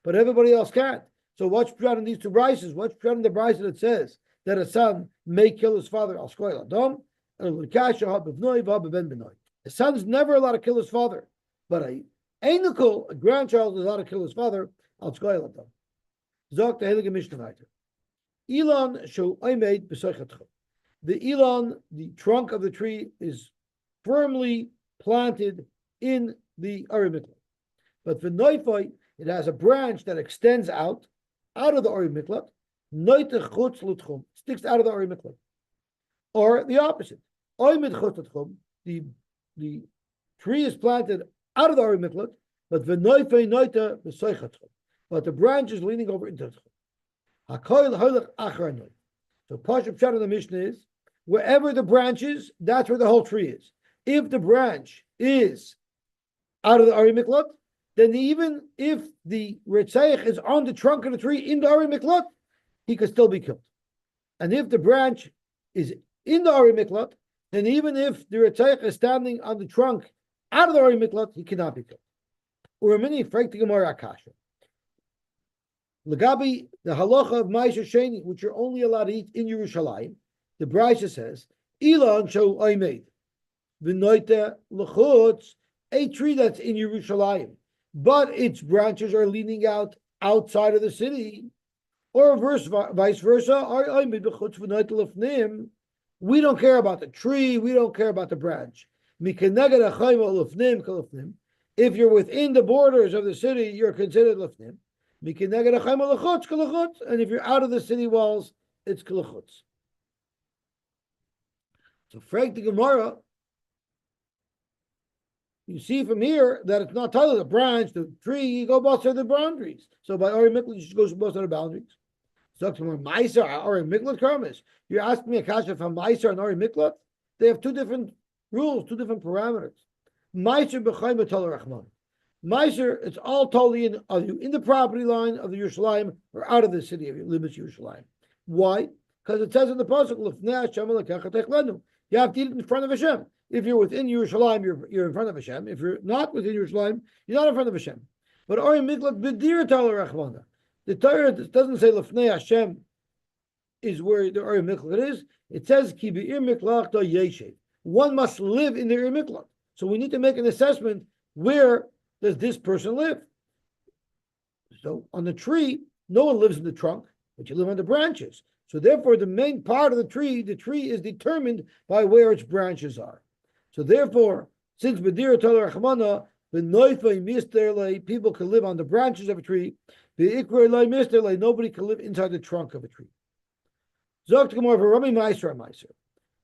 but everybody else can't. So what's put in these two brises? What's put in the brise that says that a son may kill his father al skoil adam and l'kasha habivnoi v'habben benoi. The son's never allowed to kill his father, but a grandchild is allowed to kill his father al skoil adam. Zok the Heilige Mishnah weiter. Elon shel oimed b'soichatchom. The elon, the trunk of the tree, is firmly planted in the Ari Miklat. But for noifoi, it has a branch that extends out of the Ari Miklat. Noite chutz l'tchum, sticks out of the Ari Miklat. Or the opposite. Oimed chutz l'tchum, the tree is planted out of the Ari Miklat, but for noifoi noite b'soichatchom. But the branch is leaning over into the tchum. So Pashup Pshat of the Mishnah is, wherever the branch is, that's where the whole tree is. If the branch is out of the Ari Miklat, then even if the Ritzeich is on the trunk of the tree in the Ari Miklat, he could still be killed. And if the branch is in the Ari Miklat, then even if the Ritzeich is standing on the trunk out of the Ari Miklat, he cannot be killed. Uramini Frek the Gemara Akasha. Lagabi, the halacha of Ma'aseh Sheni, which you're only allowed to eat in Yerushalayim, the Braisa says, Ilan shel oimed, v'noite l'chutz, a tree that's in Yerushalayim, but its branches are leaning out outside of the city, or vice versa, we don't care about the tree, we don't care about the branch. If you're within the borders of the city, you're considered lefnim. And if you're out of the city walls, it's kalachutz. So, Frank the Gemara, you see from here that it's not titled the branch, the tree, you go both the boundaries. So by Ari Miklat, you should go both the boundaries. So, Meiser, Ari Miklat Karmis. You're asking me a kasha from Meiser and Ari Miklat? They have two different rules, two different parameters. Meiser b'chayim v'tol rachman. Meiser, it's all totally in. Are you in the property line of the Yerushalayim or out of the city of your limits Yerushalayim? Why? Because it says in the pasuk, you have to eat it in front of Hashem. If you're within Yerushalayim, you're in front of Hashem. If you're not within Yerushalayim, you're not in front of Hashem. But Ari Miklat b'dir talar rachmana. The Torah doesn't say lefnei Hashem is where the Ari Miklat is. It says ki be'ir miklach da yeshev. One must live in the Ir Miklat. So we need to make an assessment, where does this person live? So on the tree, no one lives in the trunk, but you live on the branches. So therefore, the main part of the tree is determined by where its branches are. So therefore, since B'dir Tola Rachmana, The noifei misterle, people can live on the branches of a tree. The ikrei misterle, nobody can live inside the trunk of a tree. Zogt Gemara for Rami Meiser Meiser.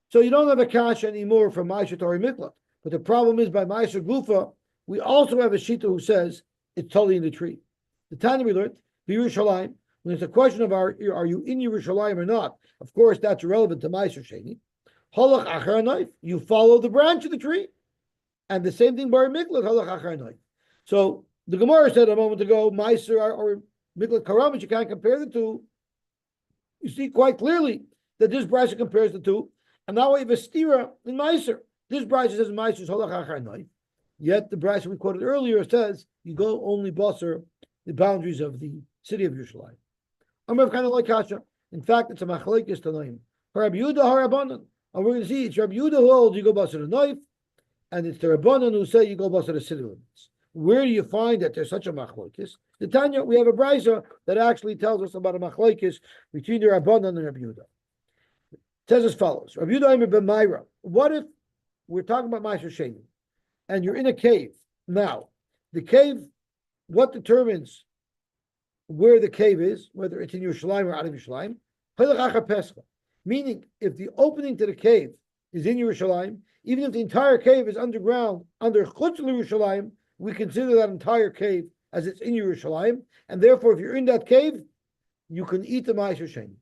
So you don't have a kash anymore from Meiser Tori Miklat. But the problem is by Meiser Gufa, we also have a shita who says it's totally in the tree. The Tanya we learned, Yerushalayim, when it's a question of are you in Yerushalayim or not, of course that's irrelevant to Meiser Sheni. Halach achar knife, you follow the branch of the tree. And the same thing Bar Miklat, halach achar knife. So the Gemara said a moment ago, Meiser or Miklat Karamit, you can't compare the two. You see quite clearly that this brisa compares the two, and now we have a stira in Meiser. This brisa says Meiser is halach achar knife. Yet the brisa we quoted earlier says you go only basar the boundaries of the city of Yerushalayim. I'm kind of like Kasha. In fact, it's a machlekes tanoim. Rabbi Yehuda harabanan, and we're going to see it's Rabbi Yehuda who holds you go basar the knife, and it's the Rabbanan who say you go basar the city limits. Where do you find that there's such a machlekes? The Tanya, we have a brisa that actually tells us about a machlekes between the Rabbanan and Rabbi Yehuda. It says as follows: Rabbi Yehuda Aimer ben Meira. What if we're talking about Ma'aser Sheni, and you're in a cave? Now, the cave, what determines where the cave is, whether it's in Yerushalayim or out of Yerushalayim? Halach achar Pesach. Meaning, if the opening to the cave is in Yerushalayim, even if the entire cave is underground, under Chutz Yerushalayim, we consider that entire cave as it's in Yerushalayim, and therefore, if you're in that cave, you can eat the Ma'aser Sheni.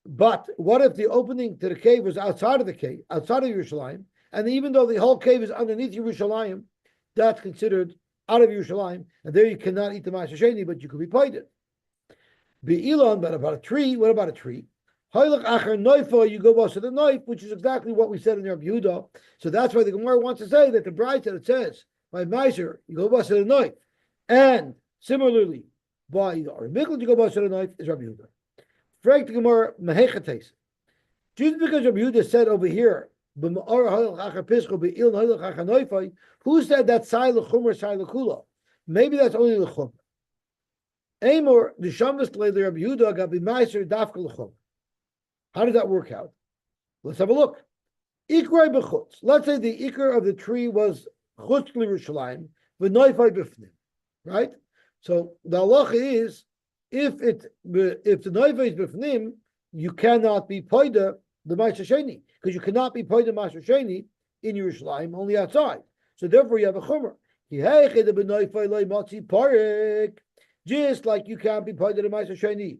But what if the opening to the cave was outside of the cave, outside of Yerushalayim, and even though the whole cave is underneath Yerushalayim, that's considered out of Yerushalayim, and there you cannot eat the Ma'aser Sheni, but you could be paid. Be'ilan, but about a tree, what about a tree? Hailach achar noifa, you go basar the knife, which is exactly what we said in Rabbi Yehuda. So that's why the Gemara wants to say that the bride that it says by Meiser, you go basar the knife, and similarly by the Miklat, you go basar the knife is Rabbi Yehuda. Frag the Gemara mehechates. Just because Rabbi Yehuda said over here, who said that sai l'chumra sai l'kula? Maybe that's only l'chumra. Amor the shamas leili Rabbi Yehuda got b'meiser dafka l'chumra. How does that work out? Let's have a look. Ikray b'chutz. Let's say the ikar of the tree was chutz l'Yerushalayim v'noifai b'fnim, right? So the halacha is if the noifai is b'fnim, you cannot be poida the Ma'aser Sheni, because you cannot be poida Ma'aser Sheni in Yerushalayim, only outside. So therefore you have a chumrah. Just like you can't be poida the Ma'aser Sheni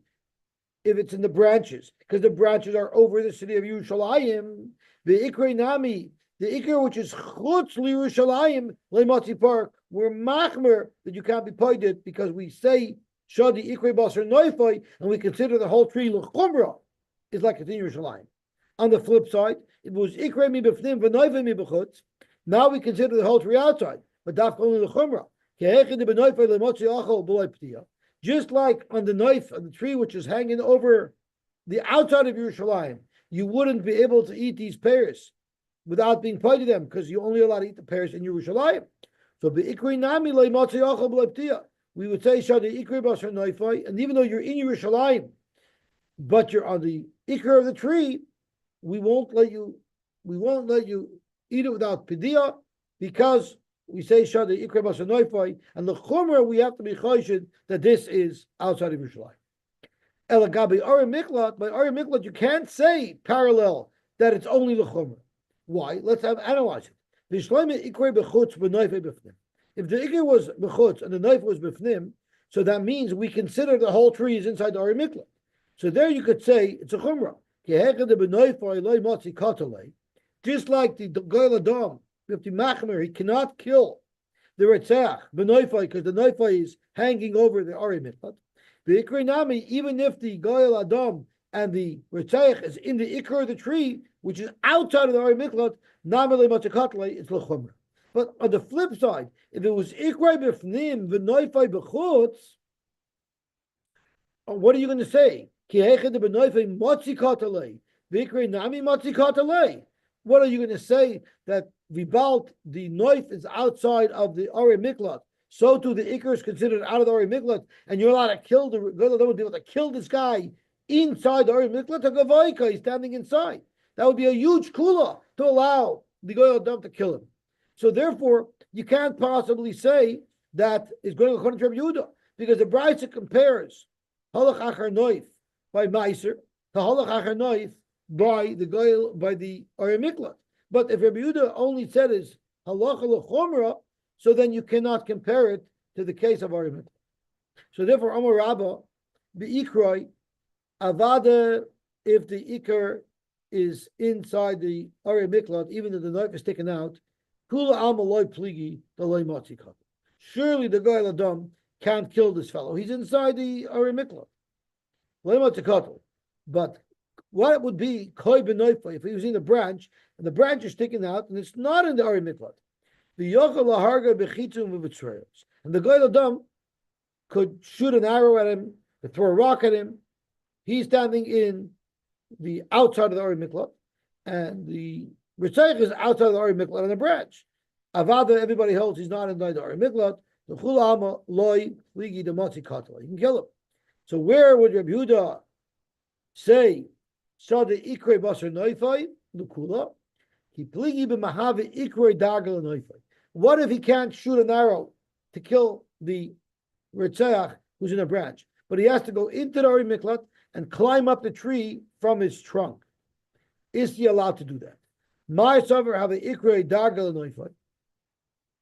if it's in the branches, because the branches are over the city of Yerushalayim. The Ikra Nami, the Ikra which is Chutz Yerushalayim, Lematzi Park, we're machmer that you can't be poided because we say Shadi Ikra Basar Noifai, and we consider the whole tree L'chumra is like it's in Yerushalayim. On the flip side, if it was Ikra mi b'fnim v'noifai mi b'chutz, now we consider the whole tree outside, but dafka only L'chumra. Just like on the knife of the tree which is hanging over the outside of Yerushalayim, you wouldn't be able to eat these pears without being paid to them because you only allowed to eat the pears in Yerushalayim. So we would say and even though you're in Yerushalayim, but you're on the ikr of the tree, we won't let you eat it without pidia because we say Shadi Ikra Basar Noifai, and the Chumrah we have to be chayshid that this is outside of Yerushalayim. Elagabi Ari Miklat, by Ari Miklat you can't say parallel that it's only the Chumrah. Why? Let's analyze it. If the Ikra was bechutz and the knife was b'fnim, so that means we consider the whole tree is inside the Ari Miklat. So there you could say it's a Chumrah. Just like the Goyal Adam, if the machmer, he cannot kill the Retzach, because the Noifai is hanging over the Ari Miklat. The Ikri Nami, even if the Goyal Adam and the Retzach is in the Ikr of the tree, which is outside of the Ari Miklat, Namele Matakatle, it's L'chumra. But on the flip side, if it was Ikri B'fnim, the Noifai B'chutz, what are you going to say? Ki Hechid B'noifai Matzikatale, the Ikri Nami Matzikatale. What are you going to say that Vibalt, the knife is outside of the Ari Miklat? So too the Iker is considered out of the Ari Miklat, and you're allowed to kill the Goyal Adam would be able to kill this guy inside the Ari Miklat. A Gavaika, he's standing inside. That would be a huge kula to allow the Goyal Adam to kill him. So therefore, you can't possibly say that is going according to Rabbi Yehuda, because the Brisa compares halach achar noif by Meiser to halach achar noif by the goyel, by the Ari Miklat. But if Rabbi Yehuda only said is halacha l'chomra, so then you cannot compare it to the case of Ari Miklat. So therefore, Amar Rabba, the Ikroi, Avada, if the Ikar is inside the Ari Miklat, even if the knife is taken out, Kula Amaloi Pligi, the Loi Matzi Katel. Surely the Goy Ladam can't kill this fellow. He's inside the Ari Miklat. Loi Matzi Katel. But what would be Koi Benoifa if he was in the branch, and the branch is taken out, and it's not in the Ari Miklat? The Yochel Laharga Bechitum V'Vitzreos. And the Goy Ladam could shoot an arrow at him, could throw a rock at him. He's standing in the outside of the Ari Miklat, and the Ritzayich is outside of the Ari Miklat on the branch. Avada, everybody holds he's not inside the Ari Miklat. The Chulama Loi Pligi the Matzi Katel. You can kill him. So where would Rabbi Yehuda say, "So the Ikre Basar Noifai Lukula"? He Pligi b'Mahave Ikre Dagal Noifai. What if he can't shoot an arrow to kill the Ritzayach who's in a branch, but he has to go into the Ari Miklat and climb up the tree from his trunk? Is he allowed to do that? My sover have a Ikre Dagal Noifai.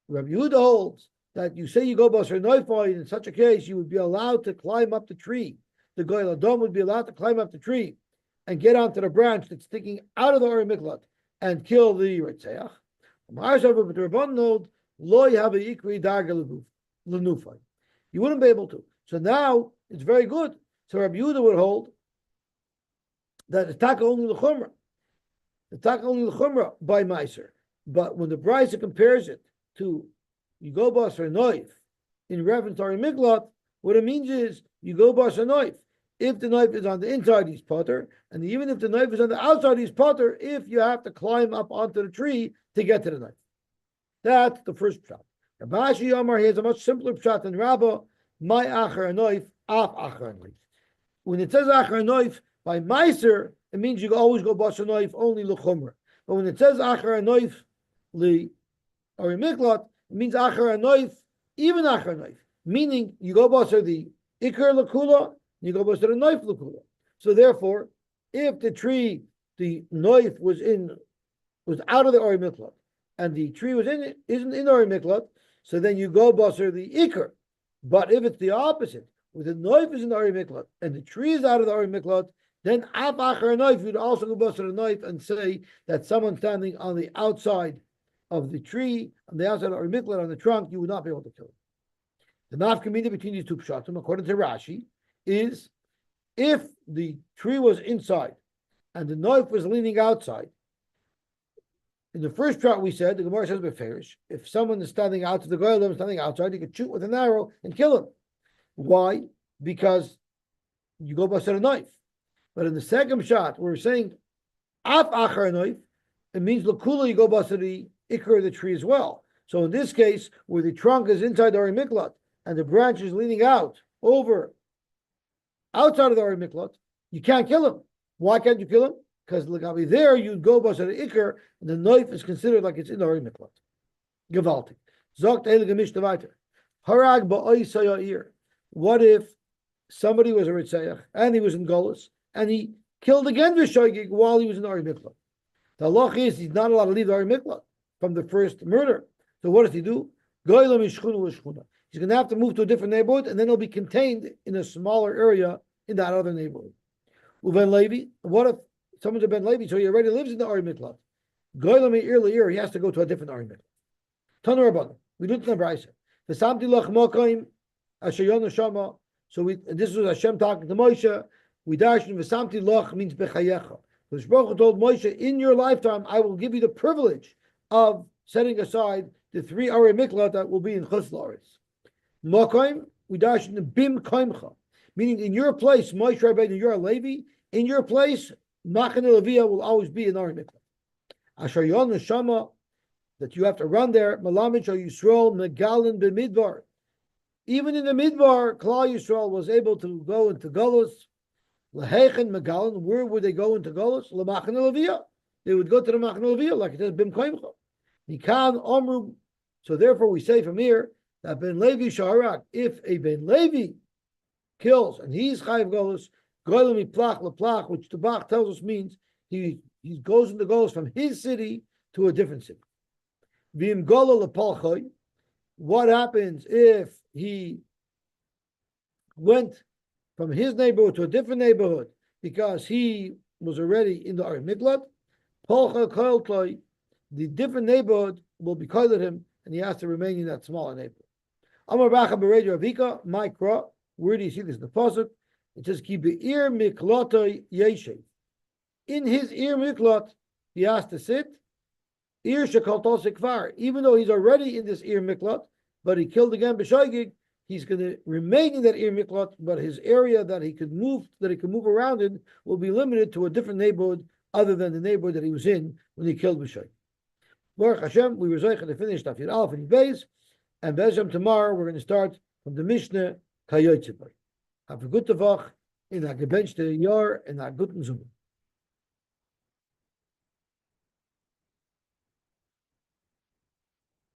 Rabbi Yehuda holds that you say you go Basar Noifai, in such a case you would be allowed to climb up the tree. The Goy Ladom would be allowed to climb up the tree and get onto the branch that's sticking out of the Ari Miklat and kill the Ritzayach. My sover, but the Rabban hold Loi have a Ikre Dagal Lenufai. You wouldn't be able to. So now it's very good. So Rabbi Yehuda would hold that it's taka only l'chumra. The taka only l'chumra by Meiser. But when the Brisa compares it to you go basar noif in reference to Ari Miklat, what it means is you go basar noif. If the knife is on the inside, he's potter, and even if the knife is on the outside, he's potter. If you have to climb up onto the tree to get to the knife, that's the first shot. Rabashi Omar, he has a much simpler pshat than Rabbah. My achar noif, af achar noif. When it says achar noif by Meiser, it means you always go basar noif only l'chumra. But when it says achar noif li Ari Miklat, it means achar noif, even achar noif. Meaning you go basar the ikar l'kula, you go basar the noif l'kula. So therefore, if the tree, the noif was out of the Ari Miklat, and the tree isn't in Ari Miklat, so then you go basar the ikar. But if it's the opposite, where the knife is in the Ari Miklat and the tree is out of the Ari Miklat, then af achar knife, you'd also go basar the knife and say that someone standing on the outside of the tree, on the outside of the Ari Miklat, on the trunk, you would not be able to kill him. The nafkamina between these two pshatim, according to Rashi, is if the tree was inside and the knife was leaning outside. In the first shot we said, the Gemara says beferish, if someone is standing out, the goyim is standing outside, you could shoot with an arrow and kill him. Why? Because you go basar a knife. But in the second shot, we're saying af achar knife, it means l'kula, you go basar the ikar of the tree as well. So in this case, where the trunk is inside the Ari Miklat and the branch is leaning out over outside of the Ari Miklat, you can't kill him. Why can't you kill him? Because there you'd go basar the ikar, and the knife is considered like it's in the Ari Miklat. Gewaltig. Zogt Eilige Mishnah weiter. Harag ba'oi saya'ir. What if somebody was a Ritzayach and he was in Golis and he killed again Vishoigig while he was in the Ari Miklat? The halach is he's not allowed to leave the Ari Miklat from the first murder. So what does he do? Goylam ishchunu l'shchuna. He's going to have to move to a different neighborhood, and then he'll be contained in a smaller area in that other neighborhood. Uven Levi. What if someone's a Ben Levi, so he already lives in the Ari Miklat? Goylam ear, he has to go to a different Ari Miklat. Tanu Rabbanan. We do it in the Brisa. The Samti Lach Mokaim Ashayonu Shama. So this was Hashem talking to Moshe. We dash in V'samti Lach means Bechayecha. So Baruch Hu told Moshe, in your lifetime, I will give you the privilege of setting aside the 3 Ari Miklat that will be in Chutz La'aretz. Mokaim, we dash in the Bim Kaimcha. Meaning in your place, Moshe Rabbeinu, you're a Levi. In your place, Machaneh Leviah will always be an Ari Miklat. Ashayonu Shama, that you have to run there. Malamid Shal Yisrael Megalin b'Midbar. Even in the Midbar, Klal Yisrael was able to go into Golos. Laheichen Megalin. Where would they go into Golos? LaMachaneh Leviah. They would go to the Machaneh Leviah, like it says Bim Koimcha. Nikan Omru. So therefore, we say from here that Ben Levi Shaharak, if a Ben Levi kills and he's Chayiv Golus, Golim Plach Leplach, which the Bach tells us means he goes into goals from his city to a different city. Vim Gola Lepalchoy. What happens if he went from his neighborhood to a different neighborhood because he was already in the Ari Miklat? The different neighborhood will be called at him, and he has to remain in that smaller neighborhood. Amar Bacha Bereja Avika, Mikra. Where do you see this in the pasuk? It says, "Ki be'ir miklotoi yeshev." In his ir miklot, he has to sit. Ir shekaltos ikvar. Even though he's already in this ir miklot, but he killed again b'shoigig, he's going to remain in that ir miklot, but his area that he could move around in, will be limited to a different neighborhood other than the neighborhood that he was in when he killed b'shoigig. Baruch Hashem, we were zeicha to finish Daf Yud Aleph and Yud Beis, and Be'ezram tomorrow we're going to start from the Mishnah Kayotze. Have a good Tavach in a gebenchte Jahr in a guten Zoom.